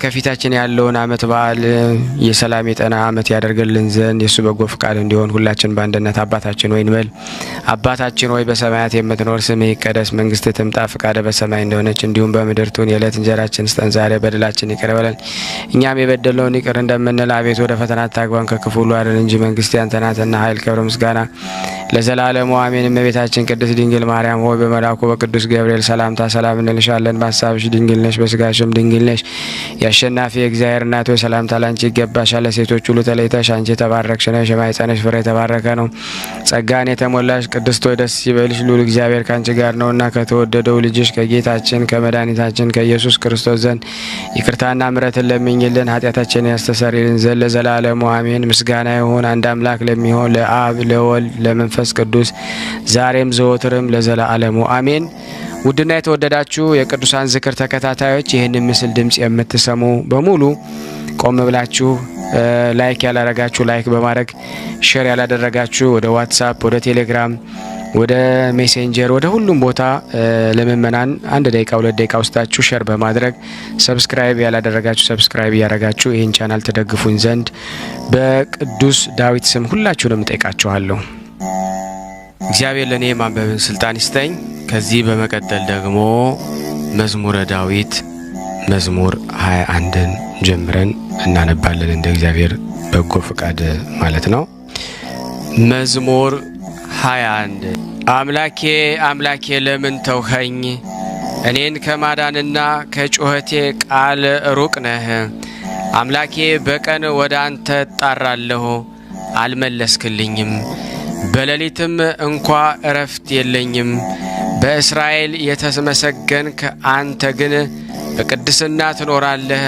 ከፊታችን ያለውን ዓመት በዓል የሰላም የጤና ዓመት ያደርግልን ዘንድ የሱ በጎ ፍቃድ እንዲሆን ሁላችን በአንድነት አባታችን ሆይ እንበል። አባታችን ሆይ በሰማያት የምትኖር ስምህ ይቀደስ፣ መንግስትህ ትምጣ፣ ፍቃድህ በሰማይ እንደሆነች እንዲሁም በምድር ትሁን። የዕለት እንጀራችንን ስጠን ዛሬ፣ በደላችን ይቅር በለን እኛም የበደልነውን ይቅር እንደምንል፣ አቤቱ ወደ ፈተና አታግባን ከክፉ ሁሉ አድነን እንጂ መንግስት ያንተ ናትና ኃይል፣ ክብር፣ ምስጋና ለዘላለሙ አሜን። እመቤታችን ቅድስት ድንግል ማርያም ሆይ በመልአኩ በቅዱስ ገብርኤል ሰላምታ ሰላም እንልሻለን። በሐሳብሽ ድንግል ነሽ፣ በስጋሽም ድንግል ነሽ። የአሸናፊ እግዚአብሔር እናት ሆይ ሰላምታ ላንቺ ይገባሻል። ሴቶች ሁሉ ተለይተሽ አንቺ የተባረክሽ ነሽ፣ የማኅፀንሽ ፍሬ የተባረከ ነው። ጸጋን የተሞላሽ ቅድስት ሆይ ደስ ይበልሽ፣ ልዑል እግዚአብሔር ካንቺ ጋር ነውና ከተወደደው ልጅሽ ከጌታችን ከመድኃኒታችን ከኢየሱስ ክርስቶስ ዘንድ ይቅርታና ምሕረትን ለምኝልን ኃጢአታችንን ያስተሰርይልን ዘንድ ለዘላለሙ አሜን። ምስጋና ይሁን አንድ አምላክ ለሚሆን ለአብ ለወልድ ለመንፈስ ቅዱስ ዛሬም ዘወትርም ለዘላለሙ አሜን። ውድና የተወደዳችሁ የቅዱሳን ዝክር ተከታታዮች ይህንን ምስል ድምጽ የምትሰሙ በሙሉ ቆም ብላችሁ ላይክ ያላረጋችሁ ላይክ በማድረግ ሼር ያላደረጋችሁ ወደ ዋትስአፕ፣ ወደ ቴሌግራም፣ ወደ ሜሴንጀር፣ ወደ ሁሉም ቦታ ለምእመናን 1 ደቂቃ 2 ደቂቃ ውስጣችሁ ሼር በማድረግ ሰብስክራይብ ያላደረጋችሁ ሰብስክራይብ ያደረጋችሁ ይህን ቻናል ተደግፉኝ ዘንድ በቅዱስ ዳዊት ስም ሁላችሁንም ጠይቃችኋለሁ። እግዚአብሔር ለኔ ማንበብን ስልጣን ይስጠኝ። ከዚህ በመቀጠል ደግሞ መዝሙረ ዳዊት መዝሙር 21ን ጀምረን እናነባለን እንደ እግዚአብሔር በጎ ፍቃድ ማለት ነው። መዝሙር 21 አምላኬ አምላኬ ለምን ተውኸኝ? እኔን ከማዳንና ከጩኸቴ ቃል ሩቅ ነህ። አምላኬ በቀን ወደ አንተ እጣራለሁ፣ አልመለስክልኝም። በሌሊትም እንኳ እረፍት የለኝም። በእስራኤል የተመሰገንክ አንተ ግን በቅድስና ትኖራለህ።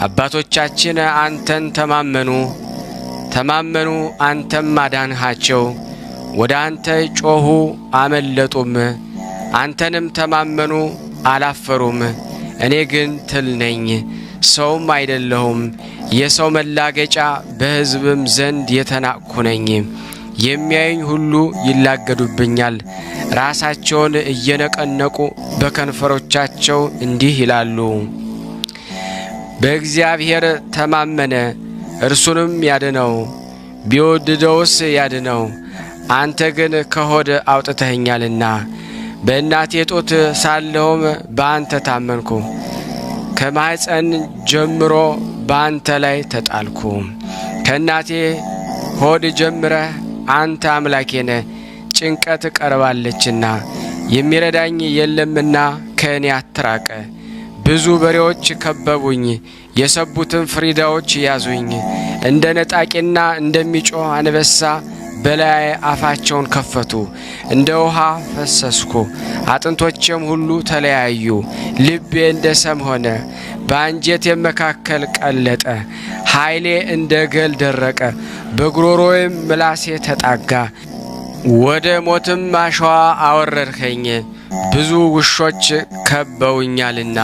አባቶቻችን አንተን ተማመኑ፣ አንተም አዳንሃቸው። ወደ አንተ ጮኹ አመለጡም፣ አንተንም ተማመኑ አላፈሩም። እኔ ግን ትል ነኝ፣ ሰውም አይደለሁም፣ የሰው መላገጫ፣ በሕዝብም ዘንድ የተናቅሁ ነኝ። የሚያዩኝ ሁሉ ይላገዱብኛል፣ ራሳቸውን እየነቀነቁ በከንፈሮቻቸው እንዲህ ይላሉ። በእግዚአብሔር ተማመነ፣ እርሱንም ያድነው፣ ቢወድደውስ ያድነው። አንተ ግን ከሆድ አውጥተኸኛልና በእናቴ ጡት ሳለሁም በአንተ ታመንኩ። ከማኅፀን ጀምሮ በአንተ ላይ ተጣልኩ። ከእናቴ ሆድ ጀምረህ አንተ አምላኬ ነህ። ጭንቀት ቀርባለችና የሚረዳኝ የለምና ከእኔ አትራቅ። ብዙ በሬዎች ከበቡኝ፣ የሰቡትን ፍሪዳዎች ያዙኝ። እንደ ነጣቂና እንደሚጮህ አንበሳ በላይ አፋቸውን ከፈቱ። እንደ ውሃ ፈሰስኩ፣ አጥንቶቼም ሁሉ ተለያዩ። ልቤ እንደ ሰም ሆነ፣ በአንጀቴም መካከል ቀለጠ። ኃይሌ እንደ ገል ደረቀ፣ በጉሮሮዬም ምላሴ ተጣጋ። ወደ ሞትም አሸዋ አወረድኸኝ፣ ብዙ ውሾች ከበውኛልና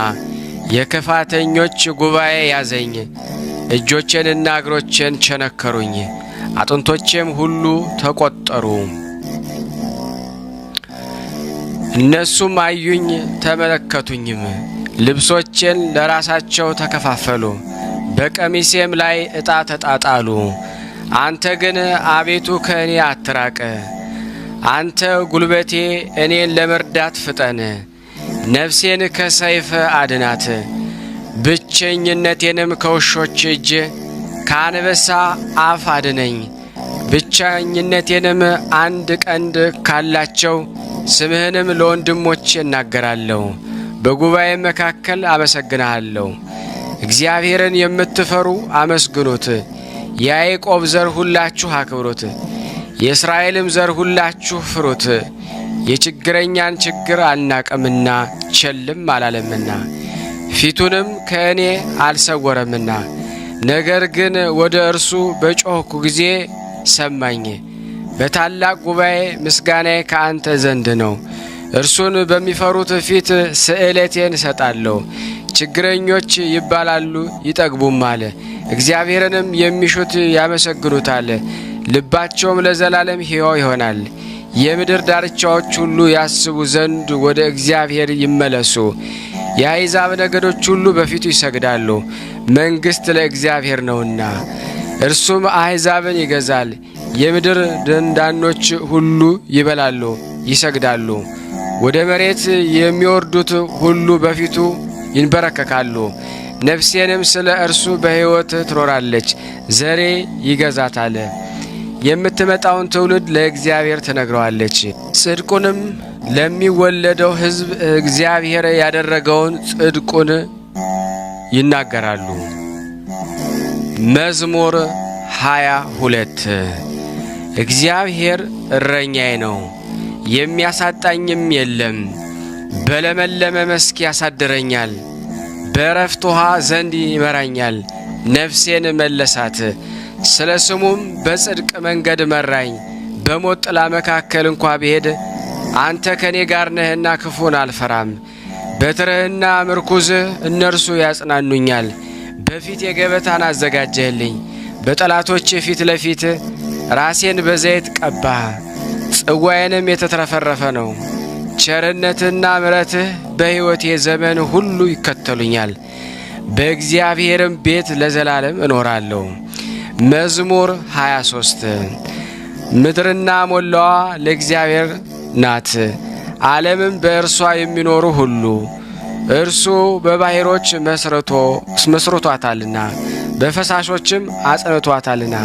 የክፋተኞች ጉባኤ ያዘኝ። እጆቼንና እግሮቼን ቸነከሩኝ፣ አጥንቶቼም ሁሉ ተቆጠሩ። እነሱም አዩኝ ተመለከቱኝም፣ ልብሶቼን ለራሳቸው ተከፋፈሉ፣ በቀሚሴም ላይ ዕጣ ተጣጣሉ። አንተ ግን አቤቱ ከእኔ አትራቅ፣ አንተ ጉልበቴ እኔን ለመርዳት ፍጠን። ነፍሴን ከሰይፍ አድናት፣ ብቸኝነቴንም ከውሾች እጅ ከአንበሳ አፍ አድነኝ። ብቸኝነቴንም አንድ ቀንድ ካላቸው ስምህንም ለወንድሞቼ እናገራለሁ። በጉባኤ መካከል አመሰግንሃለሁ። እግዚአብሔርን የምትፈሩ አመስግኑት። የያዕቆብ ዘር ሁላችሁ አክብሩት፣ የእስራኤልም ዘር ሁላችሁ ፍሩት። የችግረኛን ችግር አልናቀምና ቸልም አላለምና ፊቱንም ከእኔ አልሰወረምና። ነገር ግን ወደ እርሱ በጮኽኩ ጊዜ ሰማኝ። በታላቅ ጉባኤ ምስጋናዬ ከአንተ ዘንድ ነው። እርሱን በሚፈሩት ፊት ስእለቴን እሰጣለሁ። ችግረኞች ይባላሉ ይጠግቡማል፣ እግዚአብሔርንም የሚሹት ያመሰግኑታል። ልባቸውም ለዘላለም ሕያው ይሆናል። የምድር ዳርቻዎች ሁሉ ያስቡ ዘንድ ወደ እግዚአብሔር ይመለሱ። የአሕዛብ ነገዶች ሁሉ በፊቱ ይሰግዳሉ። መንግሥት ለእግዚአብሔር ነውና እርሱም አሕዛብን ይገዛል። የምድር ደንዳኖች ሁሉ ይበላሉ ይሰግዳሉ። ወደ መሬት የሚወርዱት ሁሉ በፊቱ ይንበረከካሉ። ነፍሴንም ስለ እርሱ በሕይወት ትኖራለች፣ ዘሬ ይገዛታል። የምትመጣውን ትውልድ ለእግዚአብሔር ትነግረዋለች። ጽድቁንም ለሚወለደው ሕዝብ እግዚአብሔር ያደረገውን ጽድቁን ይናገራሉ። መዝሙር 22 እግዚአብሔር እረኛዬ ነው፣ የሚያሳጣኝም የለም። በለመለመ መስክ ያሳድረኛል፣ በዕረፍት ውኃ ዘንድ ይመራኛል። ነፍሴን መለሳት፣ ስለ ስሙም በጽድቅ መንገድ መራኝ። በሞት ጥላ መካከል እንኳ ብሄድ አንተ ከኔ ጋር ነህና ክፉን አልፈራም። በትርህና ምርኩዝህ እነርሱ ያጽናኑኛል። በፊት የገበታን አዘጋጀህልኝ፣ በጠላቶቼ ፊት ለፊት ራሴን በዘይት ቀባህ። ጽዋዬንም የተትረፈረፈ ነው። ቸርነትና ምሕረትህ በሕይወቴ ዘመን ሁሉ ይከተሉኛል፣ በእግዚአብሔርም ቤት ለዘላለም እኖራለሁ። መዝሙር 23 ምድርና ሞላዋ ለእግዚአብሔር ናት፣ ዓለምም በእርሷ የሚኖሩ ሁሉ። እርሱ በባሕሮች መስርቶታልና በፈሳሾችም አጽንቶታልና።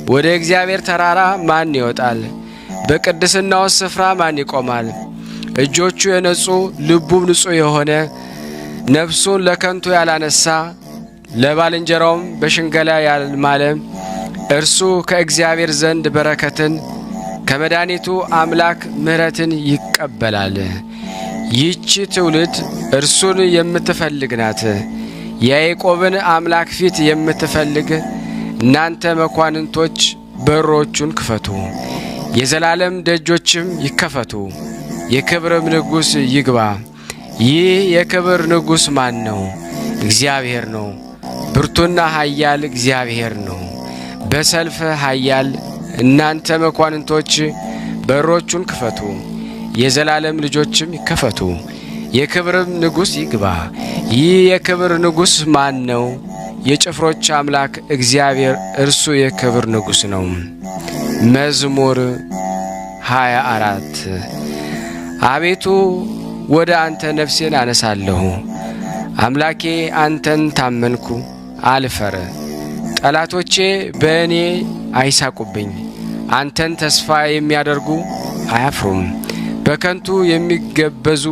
ወደ እግዚአብሔር ተራራ ማን ይወጣል? በቅድስናው ስፍራ ማን ይቆማል? እጆቹ የነጹ ልቡም ንጹሕ የሆነ ነፍሱን ለከንቱ ያላነሳ ለባልንጀራውም በሽንገላ ያልማለ እርሱ ከእግዚአብሔር ዘንድ በረከትን ከመድኃኒቱ አምላክ ምሕረትን ይቀበላል። ይህች ትውልድ እርሱን የምትፈልግ ናት፣ የያዕቆብን አምላክ ፊት የምትፈልግ። እናንተ መኳንንቶች በሮቹን ክፈቱ፣ የዘላለም ደጆችም ይከፈቱ፣ የክብርም ንጉሥ ይግባ። ይህ የክብር ንጉሥ ማን ነው? እግዚአብሔር ነው። ብርቱና ኃያል እግዚአብሔር ነው፣ በሰልፍ ኃያል። እናንተ መኳንንቶች በሮቹን ክፈቱ፣ የዘላለም ልጆችም ይከፈቱ፣ የክብርም ንጉሥ ይግባ። ይህ የክብር ንጉሥ ማን ነው? የጭፍሮች አምላክ እግዚአብሔር እርሱ የክብር ንጉሥ ነው። መዝሙር 24 አቤቱ ወደ አንተ ነፍሴን አነሳለሁ። አምላኬ አንተን ታመንኩ፣ አልፈር። ጠላቶቼ በእኔ አይሳቁብኝ። አንተን ተስፋ የሚያደርጉ አያፍሩም፣ በከንቱ የሚገበዙ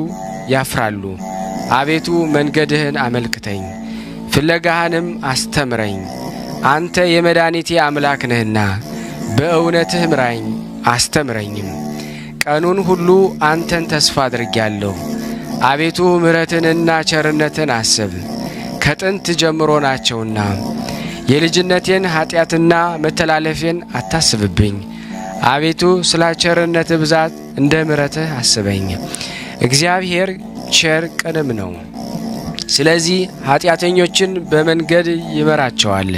ያፍራሉ። አቤቱ መንገድህን አመልክተኝ፣ ፍለጋህንም አስተምረኝ። አንተ የመድኃኒቴ አምላክ ነህና በእውነትህ ምራኝ አስተምረኝም። ቀኑን ሁሉ አንተን ተስፋ አድርጌአለሁ። አቤቱ ምሕረትንና ቸርነትን አስብ፣ ከጥንት ጀምሮ ናቸውና። የልጅነቴን ኃጢአትና መተላለፌን አታስብብኝ። አቤቱ ስለ ቸርነትህ ብዛት እንደ ምሕረትህ አስበኝ። እግዚአብሔር ቸር ቅንም ነው። ስለዚህ ኃጢአተኞችን በመንገድ ይመራቸዋል፣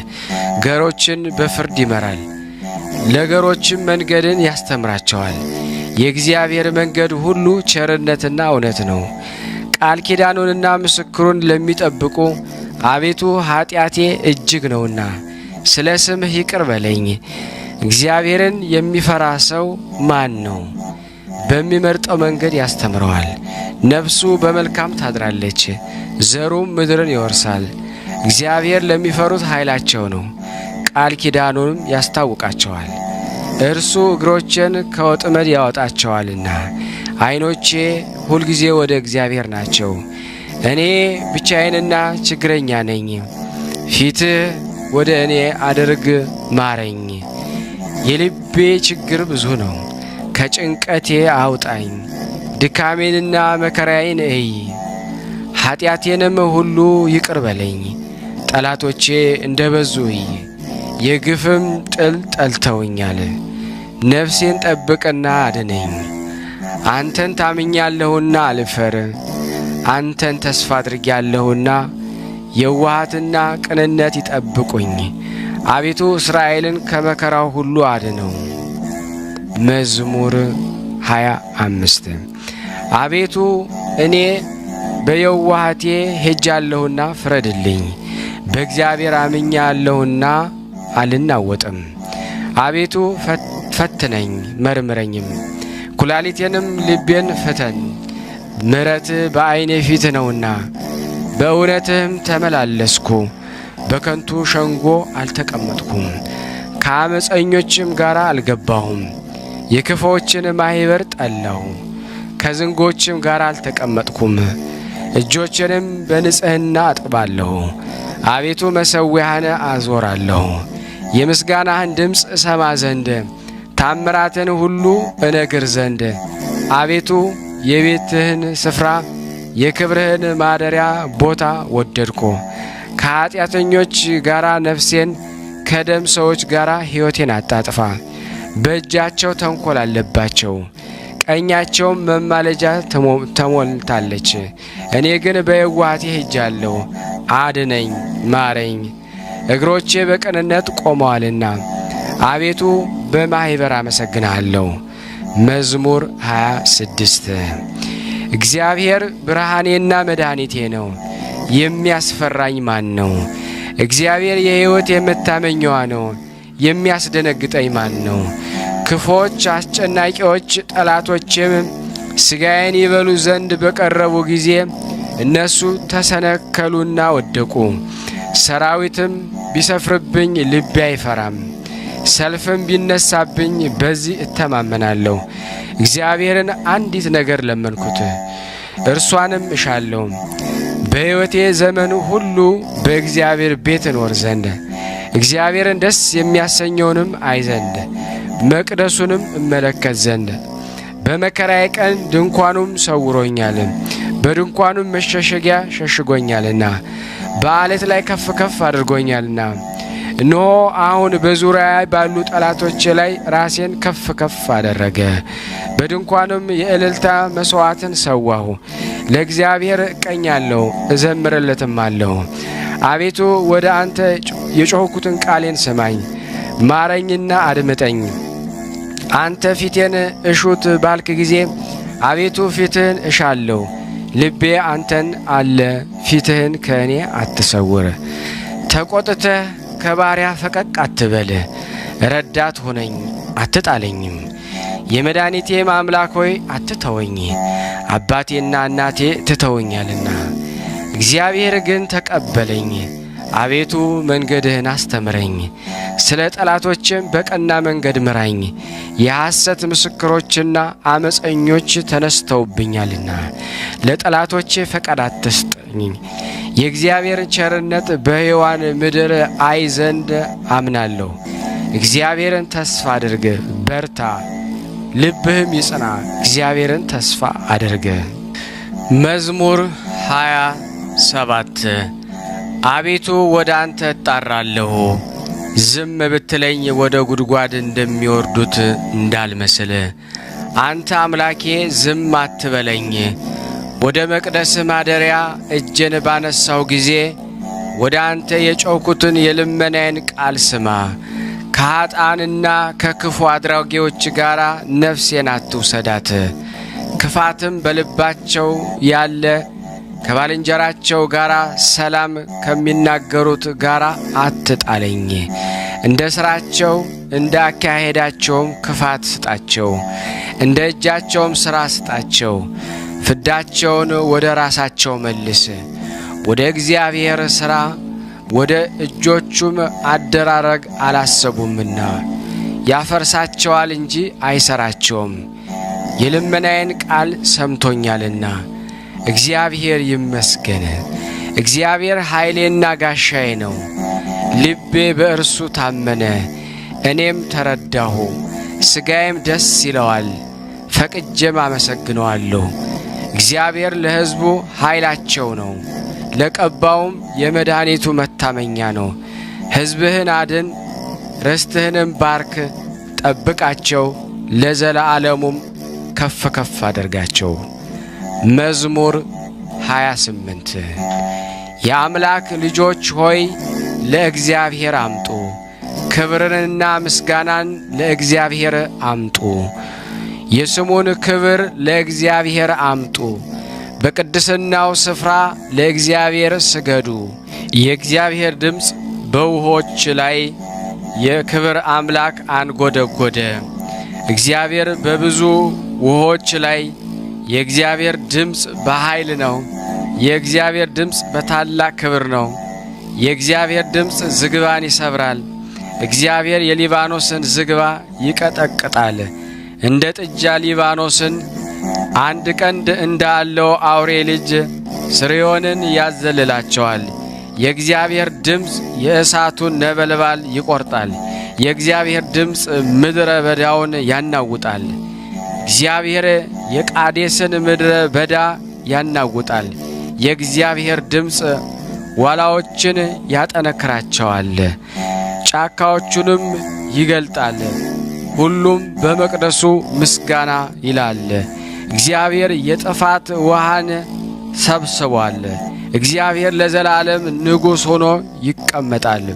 ገሮችን በፍርድ ይመራል፣ ለገሮችም መንገድን ያስተምራቸዋል። የእግዚአብሔር መንገድ ሁሉ ቸርነትና እውነት ነው። ቃል ኪዳኑንና ምስክሩን ለሚጠብቁ አቤቱ ኃጢአቴ እጅግ ነውና ስለ ስምህ ይቅር በለኝ። እግዚአብሔርን የሚፈራ ሰው ማን ነው? በሚመርጠው መንገድ ያስተምረዋል። ነፍሱ በመልካም ታድራለች፣ ዘሩም ምድርን ይወርሳል። እግዚአብሔር ለሚፈሩት ኃይላቸው ነው፣ ቃል ኪዳኑንም ያስታውቃቸዋል። እርሱ እግሮቼን ከወጥመድ ያወጣቸዋልና። ዓይኖቼ ሁልጊዜ ወደ እግዚአብሔር ናቸው። እኔ ብቻዬንና ችግረኛ ነኝ። ፊትህ ወደ እኔ አድርግ ማረኝ። የልቤ ችግር ብዙ ነው፣ ከጭንቀቴ አውጣኝ። ድካሜንና መከራዬን እይ፣ ኃጢአቴንም ሁሉ ይቅር በለኝ። ጠላቶቼ እንደ በዙ እይ፣ የግፍም ጥል ጠልተውኛል። ነፍሴን ጠብቅና አድነኝ። አንተን ታምኛለሁና አልፈር። አንተን ተስፋ አድርጌያለሁና የዋሃትና ቅንነት ይጠብቁኝ። አቤቱ እስራኤልን ከመከራው ሁሉ አድነው። መዝሙር 25 አቤቱ እኔ በየዋህቴ ሄጃለሁና ፍረድልኝ። በእግዚአብሔር አምኛለሁና አልናወጥም። አቤቱ ፈትነኝ መርምረኝም፣ ኩላሊቴንም ልቤን ፍተን። ምሕረትህ በዓይኔ ፊት ነውና በእውነትህም ተመላለስኩ። በከንቱ ሸንጎ አልተቀመጥኩም፣ ከአመፀኞችም ጋር አልገባሁም። የክፉዎችን ማኅበር ጠላሁ፣ ከዝንጎችም ጋር አልተቀመጥኩም። እጆችንም በንጽሕና አጥባለሁ። አቤቱ መሠዊያህን አዞራለሁ፣ የምስጋናህን ድምፅ እሰማ ዘንድ ታምራትን ሁሉ እነግር ዘንድ። አቤቱ የቤትህን ስፍራ የክብርህን ማደሪያ ቦታ ወደድኩ። ከኀጢአተኞች ጋር ነፍሴን፣ ከደም ሰዎች ጋር ሕይወቴን አጣጥፋ። በእጃቸው ተንኰል አለባቸው፣ ቀኛቸውም መማለጃ ተሞልታለች። እኔ ግን በየዋህቴ ሄጃለሁ፣ አድነኝ ማረኝ። እግሮቼ በቅንነት ቆመዋልና አቤቱ በማኅበር አመሰግንሃለሁ። መዝሙር 26 እግዚአብሔር ብርሃኔና መድኃኒቴ ነው፣ የሚያስፈራኝ ማን ነው? እግዚአብሔር የሕይወት የመታመኛዋ ነው፣ የሚያስደነግጠኝ ማን ነው? ክፎች አስጨናቂዎች ጠላቶቼም ሥጋዬን ይበሉ ዘንድ በቀረቡ ጊዜ እነሱ ተሰነከሉና ወደቁ። ሰራዊትም ቢሰፍርብኝ ልቤ አይፈራም፣ ሰልፍም ቢነሳብኝ በዚህ እተማመናለሁ። እግዚአብሔርን አንዲት ነገር ለመንኩት፣ እርሷንም እሻለሁ፣ በሕይወቴ ዘመን ሁሉ በእግዚአብሔር ቤት እኖር ዘንድ፣ እግዚአብሔርን ደስ የሚያሰኘውንም አይ ዘንድ፣ መቅደሱንም እመለከት ዘንድ። በመከራዬ ቀን ድንኳኑም ሰውሮኛል፣ በድንኳኑም መሸሸጊያ ሸሽጎኛልና፣ በዓለት ላይ ከፍ ከፍ አድርጎኛልና። እነሆ አሁን በዙሪያ ባሉ ጠላቶቼ ላይ ራሴን ከፍ ከፍ አደረገ። በድንኳኑም የእልልታ መሥዋዕትን ሰዋሁ። ለእግዚአብሔር እቀኛለሁ እዘምርለትም አለሁ። አቤቱ ወደ አንተ የጮኽኩትን ቃሌን ስማኝ፣ ማረኝና አድምጠኝ። አንተ ፊቴን እሹት ባልክ ጊዜ አቤቱ ፊትህን እሻለሁ። ልቤ አንተን አለ፣ ፊትህን ከእኔ አትሰውር። ተቆጥተህ ከባሪያ ፈቀቅ አትበል፣ ረዳት ሆነኝ አትጣለኝም። የመድኃኒቴም አምላክ ሆይ አትተወኝ፣ አባቴና እናቴ ትተውኛልና። እግዚአብሔር ግን ተቀበለኝ። አቤቱ መንገድህን አስተምረኝ፣ ስለ ጠላቶችም በቀና መንገድ ምራኝ። የሐሰት ምስክሮችና አመፀኞች ተነስተውብኛልና ለጠላቶቼ ፈቃድ አትስጠኝ። የእግዚአብሔር ቸርነት በሕያዋን ምድር አይ ዘንድ አምናለሁ። እግዚአብሔርን ተስፋ አድርግ፣ በርታ፣ ልብህም ይጽና። እግዚአብሔርን ተስፋ አድርግ። መዝሙር 27 አቤቱ ወደ አንተ እጣራለሁ፣ ዝም ብትለኝ ወደ ጉድጓድ እንደሚወርዱት እንዳልመስል። አንተ አምላኬ ዝም አትበለኝ። ወደ መቅደስ ማደሪያ እጄን ባነሳው ጊዜ ወደ አንተ የጮኩትን የልመናዬን ቃል ስማ። ከኃጥአንና ከክፉ አድራጊዎች ጋር ነፍሴን አትውሰዳት። ክፋትም በልባቸው ያለ ከባልንጀራቸው ጋር ሰላም ከሚናገሩት ጋር አትጣለኝ። እንደ ሥራቸው እንደ አካሄዳቸውም ክፋት ስጣቸው፣ እንደ እጃቸውም ሥራ ስጣቸው። ፍዳቸውን ወደ ራሳቸው መልስ። ወደ እግዚአብሔር ሥራ ወደ እጆቹም አደራረግ አላሰቡምና ያፈርሳቸዋል እንጂ አይሠራቸውም። የልመናዬን ቃል ሰምቶኛልና እግዚአብሔር ይመስገን። እግዚአብሔር ኃይሌና ጋሻዬ ነው። ልቤ በእርሱ ታመነ፣ እኔም ተረዳሁ። ሥጋዬም ደስ ይለዋል፣ ፈቅጄም አመሰግነዋለሁ። እግዚአብሔር ለሕዝቡ ኃይላቸው ነው፣ ለቀባውም የመድኃኒቱ መታመኛ ነው። ሕዝብህን አድን፣ ርስትህንም ባርክ፣ ጠብቃቸው፣ ለዘለዓለሙም ከፍ ከፍ አድርጋቸው። መዝሙር 28 የአምላክ ልጆች ሆይ ለእግዚአብሔር አምጡ፣ ክብርንና ምስጋናን ለእግዚአብሔር አምጡ። የስሙን ክብር ለእግዚአብሔር አምጡ፣ በቅድስናው ስፍራ ለእግዚአብሔር ስገዱ። የእግዚአብሔር ድምፅ በውሆች ላይ የክብር አምላክ አንጎደጎደ። እግዚአብሔር በብዙ ውሆች ላይ የእግዚአብሔር ድምፅ በኃይል ነው። የእግዚአብሔር ድምፅ በታላቅ ክብር ነው። የእግዚአብሔር ድምፅ ዝግባን ይሰብራል። እግዚአብሔር የሊባኖስን ዝግባ ይቀጠቅጣል። እንደ ጥጃ ሊባኖስን አንድ ቀንድ እንዳለው አውሬ ልጅ ስርዮንን ያዘልላቸዋል። የእግዚአብሔር ድምፅ የእሳቱን ነበልባል ይቆርጣል። የእግዚአብሔር ድምፅ ምድረ በዳውን ያናውጣል። እግዚአብሔር የቃዴስን ምድረ በዳ ያናውጣል። የእግዚአብሔር ድምፅ ዋላዎችን ያጠነክራቸዋል፣ ጫካዎቹንም ይገልጣል። ሁሉም በመቅደሱ ምስጋና ይላል። እግዚአብሔር የጥፋት ውሃን ሰብስቧል። እግዚአብሔር ለዘላለም ንጉሥ ሆኖ ይቀመጣል።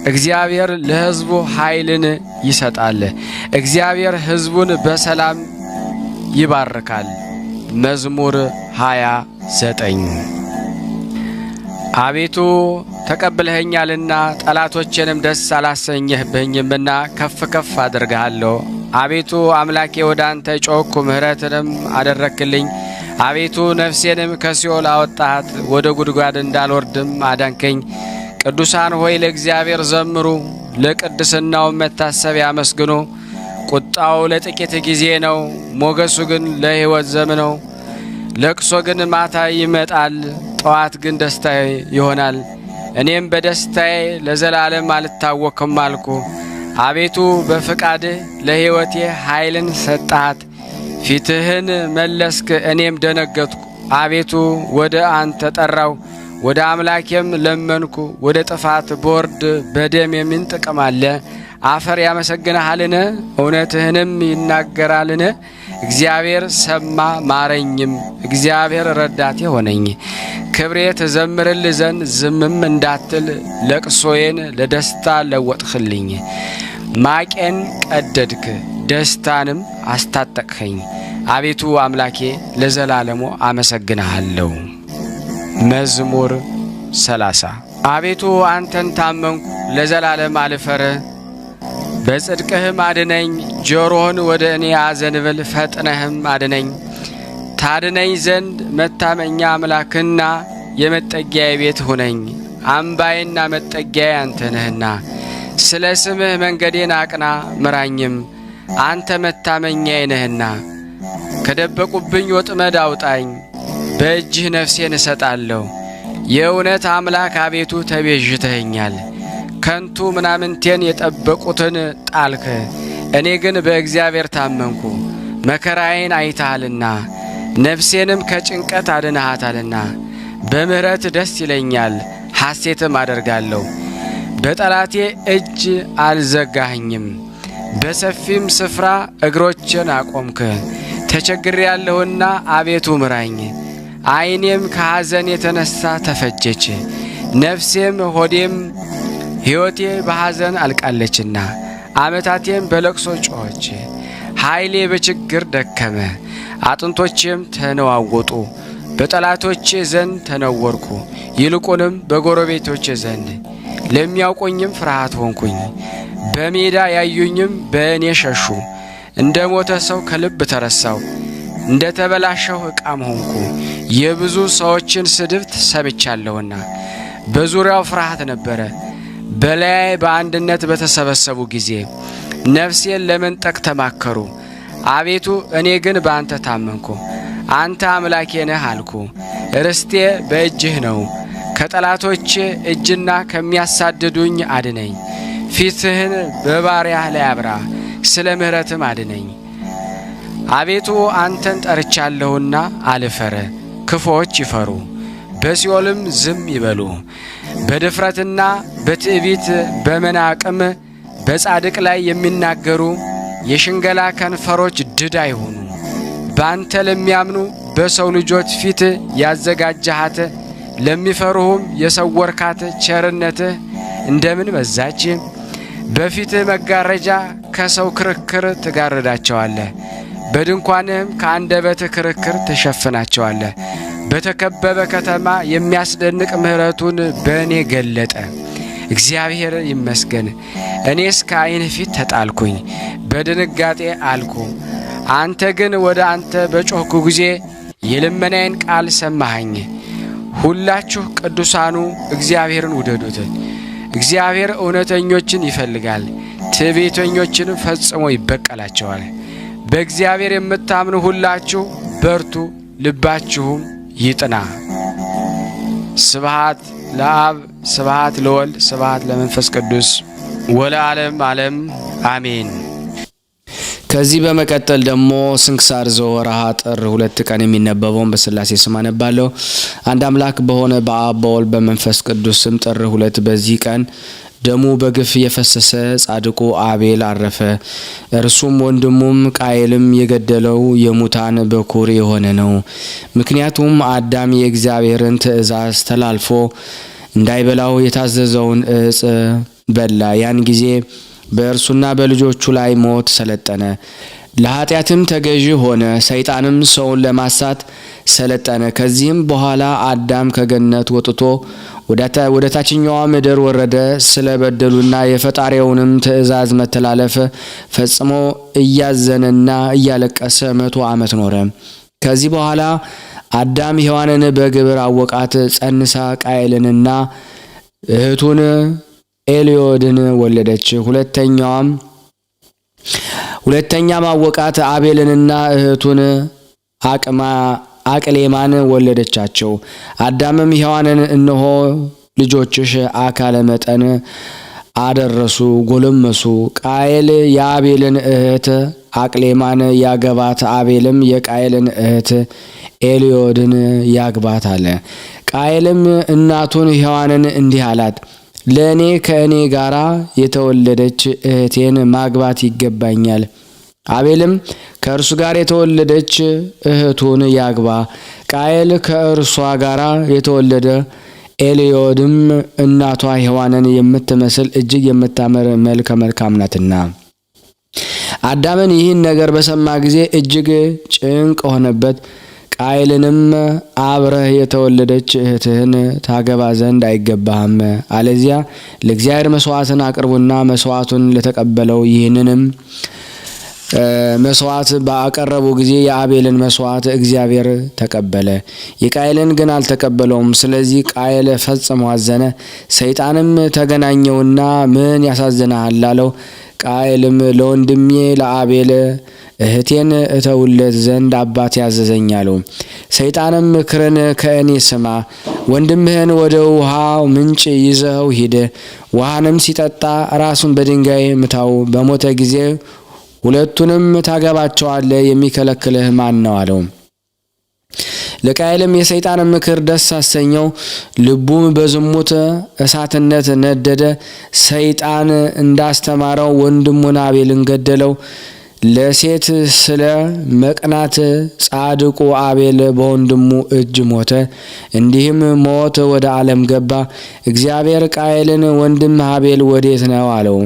እግዚአብሔር ለሕዝቡ ኃይልን ይሰጣል። እግዚአብሔር ሕዝቡን በሰላም ይባርካል። መዝሙር 29 አቤቱ ተቀብለኸኛልና ጠላቶቼንም ደስ አላሰኘህብኝምና ከፍ ከፍ አድርግሃለሁ። አቤቱ አምላኬ ወደ አንተ ጮኽኩ፣ ምሕረትንም አደረክልኝ። አቤቱ ነፍሴንም ከሲኦል አወጣሃት፣ ወደ ጉድጓድ እንዳልወርድም አዳንከኝ። ቅዱሳን ሆይ ለእግዚአብሔር ዘምሩ፣ ለቅድስናው መታሰቢያ አመስግኑ። ቁጣው ለጥቂት ጊዜ ነው፣ ሞገሱ ግን ለሕይወት ዘመን ነው። ለቅሶ ግን ማታ ይመጣል፣ ጠዋት ግን ደስታ ይሆናል። እኔም በደስታዬ ለዘላለም አልታወክም አልኩ። አቤቱ በፍቃድህ ለሕይወቴ ኃይልን ሰጠሃት። ፊትህን መለስክ፣ እኔም ደነገጥኩ። አቤቱ ወደ አንተ ጠራው፣ ወደ አምላኬም ለመንኩ። ወደ ጥፋት ቦርድ በደም የምን ጥቅም አለ? አፈር ያመሰግንሃልን? እውነትህንም ይናገራልን? እግዚአብሔር ሰማ ማረኝም፣ እግዚአብሔር ረዳቴ ሆነኝ። ክብሬ ትዘምርል ዘንድ ዝምም እንዳትል፣ ለቅሶዬን ለደስታ ለወጥኽልኝ። ማቄን ቀደድክ፣ ደስታንም አስታጠቅኸኝ። አቤቱ አምላኬ ለዘላለሙ አመሰግንሃለሁ። መዝሙር 30 አቤቱ አንተን ታመንኩ፣ ለዘላለም አልፈርህ። በጽድቅህም አድነኝ። ጆሮህን ወደ እኔ አዘንብል፣ ፈጥነህም አድነኝ። ታድነኝ ዘንድ መታመኛ አምላክና የመጠጊያዬ ቤት ሁነኝ። አምባዬና መጠጊያዬ አንተ ነህና፣ ስለ ስምህ መንገዴን አቅና ምራኝም። አንተ መታመኛዬ ነህና፣ ከደበቁብኝ ወጥመድ አውጣኝ። በእጅህ ነፍሴን እሰጣለሁ። የእውነት አምላክ አቤቱ ተቤዥተኸኛል። ከንቱ ምናምንቴን የጠበቁትን ጣልክ። እኔ ግን በእግዚአብሔር ታመንኩ። መከራዬን አይተሃልና ነፍሴንም ከጭንቀት አድነሃታልና። በምሕረት ደስ ይለኛል ሐሴትም አደርጋለሁ። በጠላቴ እጅ አልዘጋኸኝም። በሰፊም ስፍራ እግሮችን አቆምክ። ተቸግሬያለሁና አቤቱ ምራኝ። ዓይኔም ከሐዘን የተነሣ ተፈጀች። ነፍሴም ሆዴም ሕይወቴ በሐዘን አልቃለችና ዓመታቴም በለቅሶ ጮኸች። ኃይሌ በችግር ደከመ፣ አጥንቶቼም ተነዋወጡ። በጠላቶቼ ዘንድ ተነወርኩ፣ ይልቁንም በጎረቤቶቼ ዘንድ። ለሚያውቁኝም ፍርሃት ሆንኩኝ፣ በሜዳ ያዩኝም በእኔ ሸሹ። እንደ ሞተ ሰው ከልብ ተረሳሁ፣ እንደ ተበላሸሁ ዕቃም ሆንኩ። የብዙ ሰዎችን ስድብ ሰምቻለሁና በዙሪያው ፍርሃት ነበረ። በላዬ በአንድነት በተሰበሰቡ ጊዜ ነፍሴን ለመንጠቅ ተማከሩ። አቤቱ እኔ ግን በአንተ ታመንኩ። አንተ አምላኬ ነህ አልኩ። ርስቴ በእጅህ ነው። ከጠላቶቼ እጅና ከሚያሳድዱኝ አድነኝ። ፊትህን በባሪያህ ላይ አብራ፣ ስለ ምሕረትም አድነኝ። አቤቱ አንተን ጠርቻለሁና አልፈር። ክፉዎች ይፈሩ፣ በሲኦልም ዝም ይበሉ። በድፍረትና በትዕቢት በመናቅም በጻድቅ ላይ የሚናገሩ የሽንገላ ከንፈሮች ድዳ ይሁኑ። በአንተ ለሚያምኑ በሰው ልጆች ፊት ያዘጋጀሃት ለሚፈሩህም የሰወርካት ቸርነትህ እንደምን በዛች! በፊትህ መጋረጃ ከሰው ክርክር ትጋርዳቸዋለህ፣ በድንኳንህም ከአንደበትህ ክርክር ትሸፍናቸዋለህ። በተከበበ ከተማ የሚያስደንቅ ምሕረቱን በእኔ ገለጠ። እግዚአብሔር ይመስገን። እኔስ ከዓይንህ ፊት ተጣልኩኝ፣ በድንጋጤ አልኩ። አንተ ግን ወደ አንተ በጮኽኩ ጊዜ የልመናዬን ቃል ሰማኸኝ። ሁላችሁ ቅዱሳኑ እግዚአብሔርን ውደዱት። እግዚአብሔር እውነተኞችን ይፈልጋል፣ ትዕቢተኞችንም ፈጽሞ ይበቀላቸዋል። በእግዚአብሔር የምታምኑ ሁላችሁ በርቱ፣ ልባችሁም ይጥና። ስብሐት ለአብ፣ ስብሐት ለወልድ፣ ስብሐት ለመንፈስ ቅዱስ ወለዓለም ዓለም አሜን። ከዚህ በመቀጠል ደግሞ ስንክሳር ዘወርኀ ጥር 2 ቀን የሚነበበውን በሥላሴ ስም አነባለሁ። አንድ አምላክ በሆነ በአብ በወልድ በመንፈስ ቅዱስ ስም ጥር 2 በዚህ ቀን ደሙ በግፍ የፈሰሰ ጻድቁ አቤል አረፈ። እርሱም ወንድሙም ቃየልም የገደለው የሙታን በኩር የሆነ ነው። ምክንያቱም አዳም የእግዚአብሔርን ትእዛዝ ተላልፎ እንዳይበላው የታዘዘውን ዕፅ በላ። ያን ጊዜ በእርሱና በልጆቹ ላይ ሞት ሰለጠነ። ለኃጢአትም ተገዢ ሆነ። ሰይጣንም ሰውን ለማሳት ሰለጠነ። ከዚህም በኋላ አዳም ከገነት ወጥቶ ወደ ታችኛዋ ምድር ወረደ። ስለ በደሉና የፈጣሪውንም ትእዛዝ መተላለፍ ፈጽሞ እያዘነና እያለቀሰ 100 ዓመት ኖረ። ከዚህ በኋላ አዳም ሔዋንን በግብር አወቃት። ጸንሳ ቃየልንና እህቱን ኤልዮድን ወለደች። ሁለተኛም አወቃት፣ አቤልንና እህቱን አቅሌማን ወለደቻቸው። አዳምም ሔዋንን እነሆ ልጆችሽ አካለ መጠን አደረሱ፣ ጎለመሱ። ቃየል የአቤልን እህት አቅሌማን ያገባት፣ አቤልም የቃየልን እህት ኤልዮድን ያግባት አለ። ቃየልም እናቱን ሔዋንን እንዲህ አላት፣ ለእኔ ከእኔ ጋር የተወለደች እህቴን ማግባት ይገባኛል። አቤልም ከእርሱ ጋር የተወለደች እህቱን ያግባ። ቃየል ከእርሷ ጋር የተወለደ ኤልዮድም እናቷ ሔዋንን የምትመስል እጅግ የምታምር መልከ መልካም ናትና። አዳምን ይህን ነገር በሰማ ጊዜ እጅግ ጭንቅ ሆነበት። ቃየልንም አብረህ የተወለደች እህትህን ታገባ ዘንድ አይገባህም፣ አለዚያ ለእግዚአብሔር መስዋዕትን አቅርቡና መስዋዕቱን ለተቀበለው ይህንንም መስዋዕት ባቀረቡ ጊዜ የአቤልን መስዋዕት እግዚአብሔር ተቀበለ፣ የቃየልን ግን አልተቀበለውም። ስለዚህ ቃየል ፈጽሞ አዘነ። ሰይጣንም ተገናኘውና ምን ያሳዝናል አለው። ቃየልም ለወንድሜ ለአቤል እህቴን እተውለት ዘንድ አባቴ ያዘዘኝ አለው። ሰይጣንም ምክርን ከእኔ ስማ፣ ወንድምህን ወደ ውሃው ምንጭ ይዘኸው ሂድ፣ ውሃንም ሲጠጣ ራሱን በድንጋይ ምታው፣ በሞተ ጊዜ ሁለቱንም ታገባቸዋለህ፣ የሚከለክልህ ማን ነው አለው። ለቃየልም የሰይጣን ምክር ደስ አሰኘው፣ ልቡም በዝሙት እሳትነት ነደደ። ሰይጣን እንዳስተማረው ወንድሙን አቤልን ገደለው። ለሴት ስለ መቅናት ጻድቁ አቤል በወንድሙ እጅ ሞተ። እንዲህም ሞት ወደ ዓለም ገባ። እግዚአብሔር ቃየልን ወንድም አቤል ወዴት ነው አለው።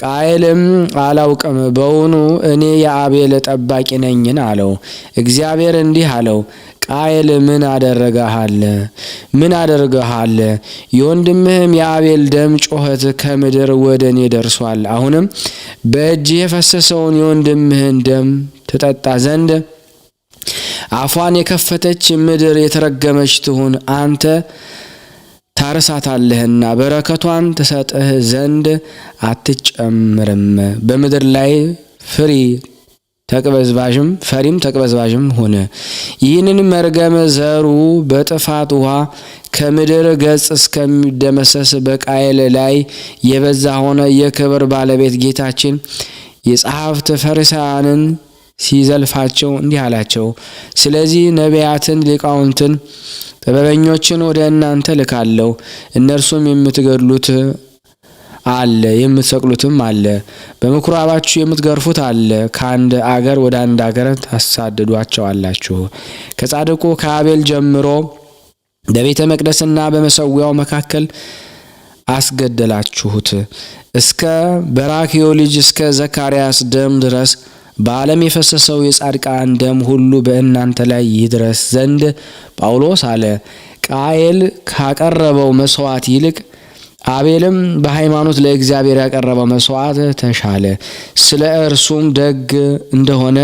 ቃየልም አላውቅም፣ በውኑ እኔ የአቤል ጠባቂ ነኝን አለው። እግዚአብሔር እንዲህ አለው፣ ቃየል ምን አደርገሃል? የወንድምህም የአቤል ደም ጮኸት ከምድር ወደ እኔ ደርሷል። አሁንም በእጅ የፈሰሰውን የወንድምህን ደም ትጠጣ ዘንድ አፏን የከፈተች ምድር የተረገመች ትሁን። አንተ ታርሳታለህና በረከቷን ትሰጥህ ዘንድ አትጨምርም። በምድር ላይ ፈሪም ተቅበዝባዥም ሆነ። ይህንን መርገም ዘሩ በጥፋት ውሃ ከምድር ገጽ እስከሚደመሰስ በቃየል ላይ የበዛ ሆነ። የክብር ባለቤት ጌታችን የጸሐፍት ፈሪሳውያንን ሲዘልፋቸው እንዲህ አላቸው፣ ስለዚህ ነቢያትን፣ ሊቃውንትን፣ ጥበበኞችን ወደ እናንተ ልካለሁ። እነርሱም የምትገድሉት አለ፣ የምትሰቅሉትም አለ፣ በምኩራባችሁ የምትገርፉት አለ፣ ከአንድ አገር ወደ አንድ አገር ታሳድዷቸዋላችሁ። ከጻድቁ ከአቤል ጀምሮ በቤተ መቅደስና በመሰዊያው መካከል አስገደላችሁት። እስከ በራክዮ ልጅ እስከ ዘካርያስ ደም ድረስ በዓለም የፈሰሰው የጻድቃን ደም ሁሉ በእናንተ ላይ ይድረስ ዘንድ ጳውሎስ አለ። ቃየል ካቀረበው መስዋዕት ይልቅ አቤልም በሃይማኖት ለእግዚአብሔር ያቀረበው መስዋዕት ተሻለ። ስለ እርሱም ደግ እንደሆነ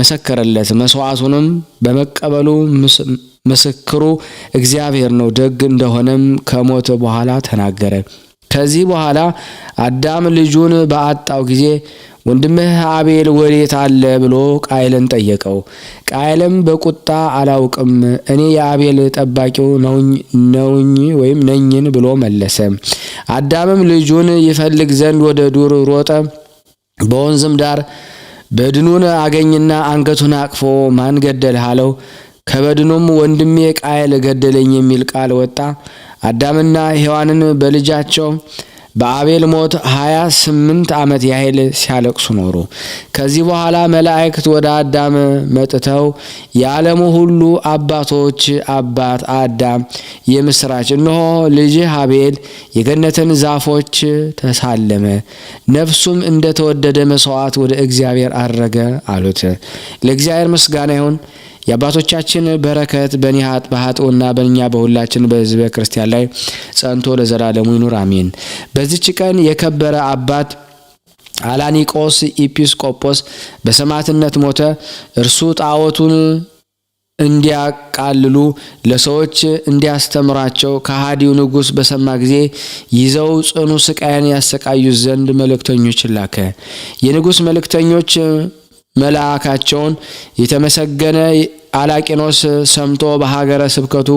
መሰከረለት። መስዋዕቱንም በመቀበሉ ምስክሩ እግዚአብሔር ነው። ደግ እንደሆነም ከሞተ በኋላ ተናገረ። ከዚህ በኋላ አዳም ልጁን በአጣው ጊዜ ወንድምህ አቤል ወዴት አለ ብሎ ቃየልን ጠየቀው። ቃየልም በቁጣ አላውቅም፣ እኔ የአቤል ጠባቂው ነኝን ብሎ መለሰ። አዳምም ልጁን ይፈልግ ዘንድ ወደ ዱር ሮጠ። በወንዝም ዳር በድኑን አገኝና አንገቱን አቅፎ ማን ገደልህ አለው። ከበድኑም ወንድሜ ቃየል ገደለኝ የሚል ቃል ወጣ። አዳምና ሔዋንን በልጃቸው በአቤል ሞት 28 ዓመት ያህል ሲያለቅሱ ኖሩ። ከዚህ በኋላ መላእክት ወደ አዳም መጥተው የዓለሙ ሁሉ አባቶች አባት አዳም የምስራች፣ እነሆ ልጅህ አቤል የገነትን ዛፎች ተሳለመ፣ ነፍሱም እንደተወደደ መስዋዕት ወደ እግዚአብሔር አረገ አሉት። ለእግዚአብሔር ምስጋና ይሁን። የአባቶቻችን በረከት በኃጥኡና በእኛ በሁላችን በሕዝበ ክርስቲያን ላይ ጸንቶ ለዘላለሙ ይኑር አሜን። በዚች ቀን የከበረ አባት አላኒቆስ ኢጲስቆጶስ በሰማዕትነት ሞተ። እርሱ ጣዖቱን እንዲያቃልሉ ለሰዎች እንዲያስተምራቸው ከሃዲው ንጉሥ በሰማ ጊዜ ይዘው ጽኑ ስቃይን ያሰቃዩት ዘንድ መልእክተኞች ላከ። የንጉሥ መልእክተኞች መልአካቸውን የተመሰገነ አላቂኖስ ሰምቶ በሀገረ ስብከቱ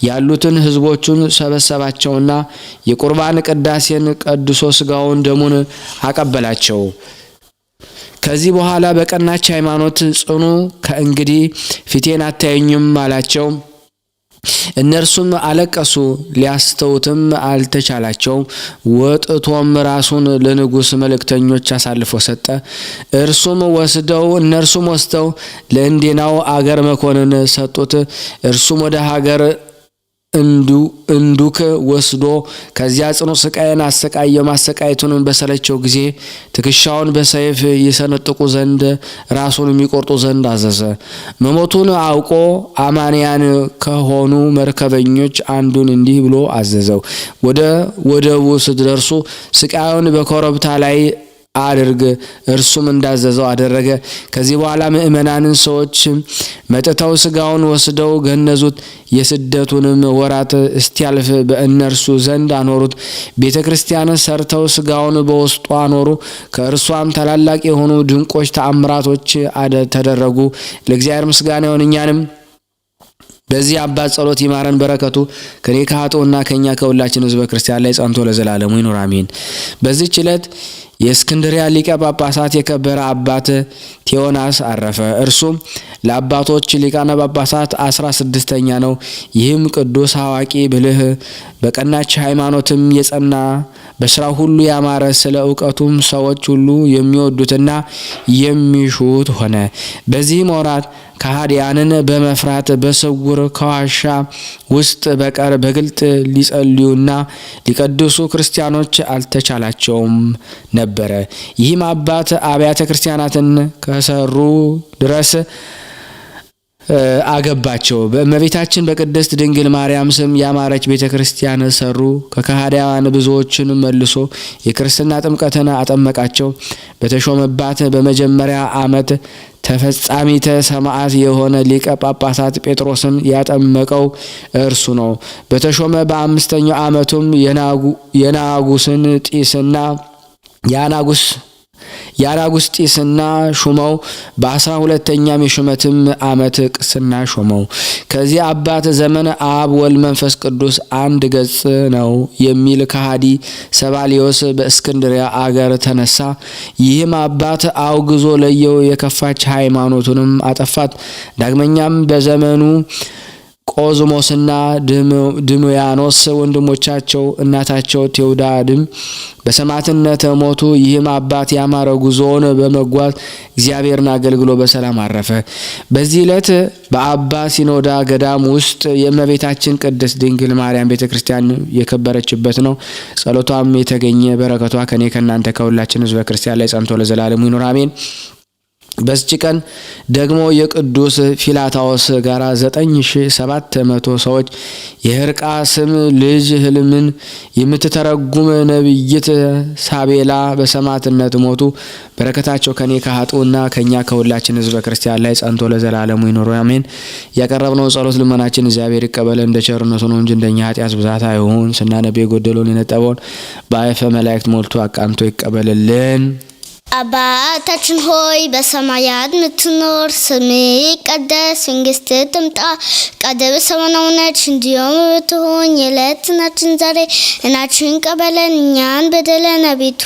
ያሉትን ሕዝቦቹን ሰበሰባቸውና የቁርባን ቅዳሴን ቀድሶ ሥጋውን ደሙን አቀበላቸው። ከዚህ በኋላ በቀናች ሃይማኖት ጽኑ፣ ከእንግዲህ ፊቴን አታዩኝም አላቸው። እነርሱም አለቀሱ፣ ሊያስተውትም አልተቻላቸው። ወጥቶም ራሱን ለንጉሥ መልእክተኞች አሳልፎ ሰጠ። እነርሱም ወስደው ለእንዴናው አገር መኮንን ሰጡት። እርሱም ወደ ሀገር እንዱክ ወስዶ ከዚያ ጽኑ ስቃይን አሰቃየው። ማሰቃየቱን በሰለቸው ጊዜ ትከሻውን በሰይፍ ይሰነጥቁ ዘንድ ራሱን የሚቆርጡ ዘንድ አዘዘ። መሞቱን አውቆ አማንያን ከሆኑ መርከበኞች አንዱን እንዲህ ብሎ አዘዘው። ወደ ወደቡ ስትደርሱ ስቃዩን በኮረብታ ላይ አድርግ። እርሱም እንዳዘዘው አደረገ። ከዚህ በኋላ ምእመናንን ሰዎች መጥተው ስጋውን ወስደው ገነዙት። የስደቱንም ወራት እስቲያልፍ በእነርሱ ዘንድ አኖሩት። ቤተ ክርስቲያን ሰርተው ስጋውን በውስጡ አኖሩ። ከእርሷም ታላላቅ የሆኑ ድንቆች ተአምራቶች ተደረጉ። ለእግዚአብሔር ምስጋና ይሁን። እኛንም በዚህ አባት ጸሎት ይማረን። በረከቱ ከኔ ከኃጥኡና ከኛ ከሁላችን ሕዝበ ክርስቲያን ላይ ጸንቶ ለዘላለሙ ይኑር አሜን። በዚህች ዕለት የእስክንድርያ ሊቀ ጳጳሳት የከበረ አባት ቴዎናስ አረፈ። እርሱም ለአባቶች ሊቃነ ጳጳሳት 16ኛ ነው። ይህም ቅዱስ አዋቂ፣ ብልህ፣ በቀናች ሃይማኖትም የጸና፣ በስራ ሁሉ ያማረ፣ ስለ እውቀቱም ሰዎች ሁሉ የሚወዱትና የሚሹት ሆነ። በዚህም ወራት ከሃዲያንን በመፍራት በስውር ከዋሻ ውስጥ በቀር በግልጥ ሊጸልዩና ሊቀድሱ ክርስቲያኖች አልተቻላቸውም ነበረ። ይህም አባት አብያተ ክርስቲያናትን ከሰሩ ድረስ አገባቸው። በእመቤታችን በቅድስት ድንግል ማርያም ስም ያማረች ቤተ ክርስቲያን ሰሩ። ከከሃዲያን ብዙዎችን መልሶ የክርስትና ጥምቀትን አጠመቃቸው። በተሾመባት በመጀመሪያ ዓመት ተፈጻሚተ ሰማዕት የሆነ ሊቀ ጳጳሳት ጴጥሮስን ያጠመቀው እርሱ ነው። በተሾመ በ5ኛው ዓመቱም የናጉስን ጢስና የአናጉስጢስና ሹመው በ12ኛም የሹመትም ዓመት ቅስና ሾመው። ከዚህ አባት ዘመን አብ ወልድ መንፈስ ቅዱስ አንድ ገጽ ነው የሚል ከሃዲ ሰባሊዮስ በእስክንድርያ አገር ተነሳ። ይህም አባት አውግዞ ለየው፣ የከፋች ሃይማኖቱንም አጠፋት። ዳግመኛም በዘመኑ ቆዝሞስና ድሙያኖስ ወንድሞቻቸው እናታቸው ቴዎዳድም በሰማዕትነት ሞቱ። ይህም አባት ያማረ ጉዞውን በመጓዝ እግዚአብሔርን አገልግሎ በሰላም አረፈ። በዚህ ዕለት በአባ ሲኖዳ ገዳም ውስጥ የእመቤታችን ቅድስት ድንግል ማርያም ቤተክርስቲያን የከበረችበት ነው። ጸሎቷም የተገኘ በረከቷ ከኔ ከናንተ ከሁላችን ሕዝበ ክርስቲያን ላይ ጸንቶ ለዘላለሙ ይኑር አሜን። በዚህ ቀን ደግሞ የቅዱስ ፊላታዎስ ጋራ 9700 ሰዎች የህርቃ ስም ልጅ ህልምን የምትተረጉም ነብይት ሳቤላ በሰማዕትነት ሞቱ። በረከታቸው ከኔ ከኃጥኡና ከኛ ከሁላችን ሕዝበ ክርስቲያን ላይ ጸንቶ ለዘላለሙ ይኑር አሜን። ያቀረብነው ጸሎት ልመናችን እግዚአብሔር ይቀበለን፣ እንደ ቸርነቱ ነው እንጂ እንደኛ ኃጢአት ብዛት አይሁን። ስናነብ የጎደለውን የነጠበውን በአይፈ መላእክት ሞልቶ አቃንቶ ይቀበልልን። አባታችን ሆይ በሰማያት ምትኖር፣ ስምህ ይቀደስ፣ መንግስትህ ትምጣ፣ ፈቃድህ በሰማይ እንደሆነች እንዲሁም በምድር የዕለት እንጀራችንን ዛሬ ስጠን፣ ቀበለን እኛን በደለን አቤቱ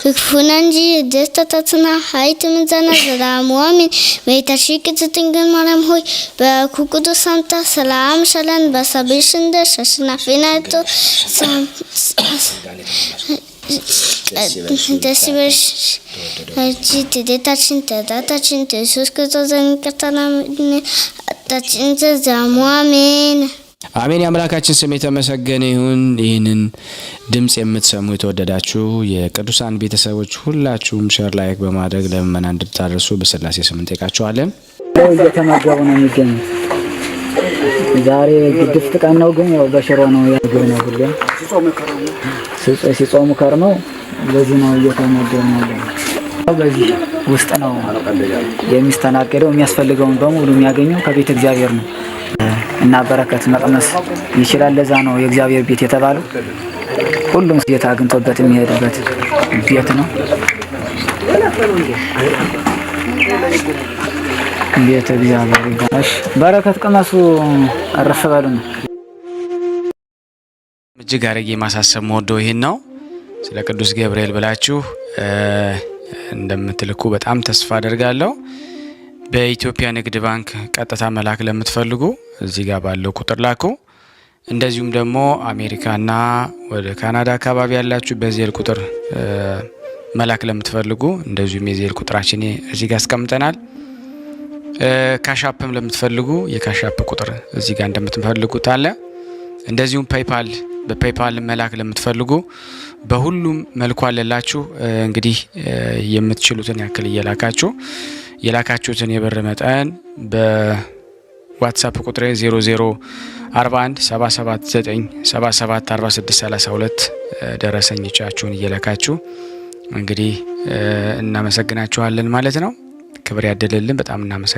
ክፉን እንጂ ደስታታትና ኃይል ምንዛና ዘላለሙ አሜን። እመቤታችን ቅድስት ድንግል ማርያም ሆይ በኩ ቅዱስ ሰላምታ ሰላም ሻለን፣ በሀሳብሽ እንደሽ አሸናፊ ነሽ። ደስ ይበልሽ አንቺ ትዴታችን ተዳታችን ኢየሱስ ክርስቶስ ዘንቀታና አጣችን ዘዛሙ አሜን አሜን። የአምላካችን ስም የተመሰገነ ይሁን። ይህንን ድምጽ የምትሰሙ የተወደዳችሁ የቅዱሳን ቤተሰቦች ሁላችሁም ሼር ላይክ በማድረግ ለምእመናን እንድታደርሱ በስላሴ ስም እንጠይቃችኋለን። እየተመገቡ ነው የሚገኙት። ዛሬ ግድፍት ቀን ነው፣ ግን ያው በሽሮ ነው ያገኘ ነው ሁሉ ሲጾሙ ከርመው በዚህ ነው እየተመገቡ ነው። በዚህ ውስጥ ነው የሚስተናገደው። የሚያስፈልገውን በሙሉ የሚያገኘው ከቤተ እግዚአብሔር ነው እና በረከት መቅመስ ይችላል። ለዛ ነው የእግዚአብሔር ቤት የተባለው። ሁሉም ጌታ አግኝቶበት የሚሄድበት ቤት ነው። ቤተ እግዚአብሔር ይባላል። በረከት ቅመሱ፣ አረፍ በሉ ነው። እጅግ አድርጌ ማሳሰብ መወደው ይሄን ነው። ስለ ቅዱስ ገብርኤል ብላችሁ እንደምትልኩ በጣም ተስፋ አደርጋለሁ። በኢትዮጵያ ንግድ ባንክ ቀጥታ መላክ ለምትፈልጉ እዚህ ጋር ባለው ቁጥር ላኩ። እንደዚሁም ደግሞ አሜሪካና ወደ ካናዳ አካባቢ ያላችሁ በዜል ቁጥር መላክ ለምትፈልጉ እንደዚሁም የዜል ቁጥራችን እዚህ ጋር አስቀምጠናል። ካሻፕም ለምትፈልጉ የካሻፕ ቁጥር እዚህ ጋር እንደምትፈልጉት አለ። እንደዚሁም ፔይፓል በፔይፓል መላክ ለምትፈልጉ በሁሉም መልኩ አለላችሁ። እንግዲህ የምትችሉትን ያክል እየላካችሁ የላካችሁትን የብር መጠን በዋትስአፕ ቁጥሬ 004177977462 ደረሰኞቻችሁን እየላካችሁ እንግዲህ እናመሰግናችኋለን ማለት ነው። ክብር ያደለልን። በጣም እናመሰግናለን።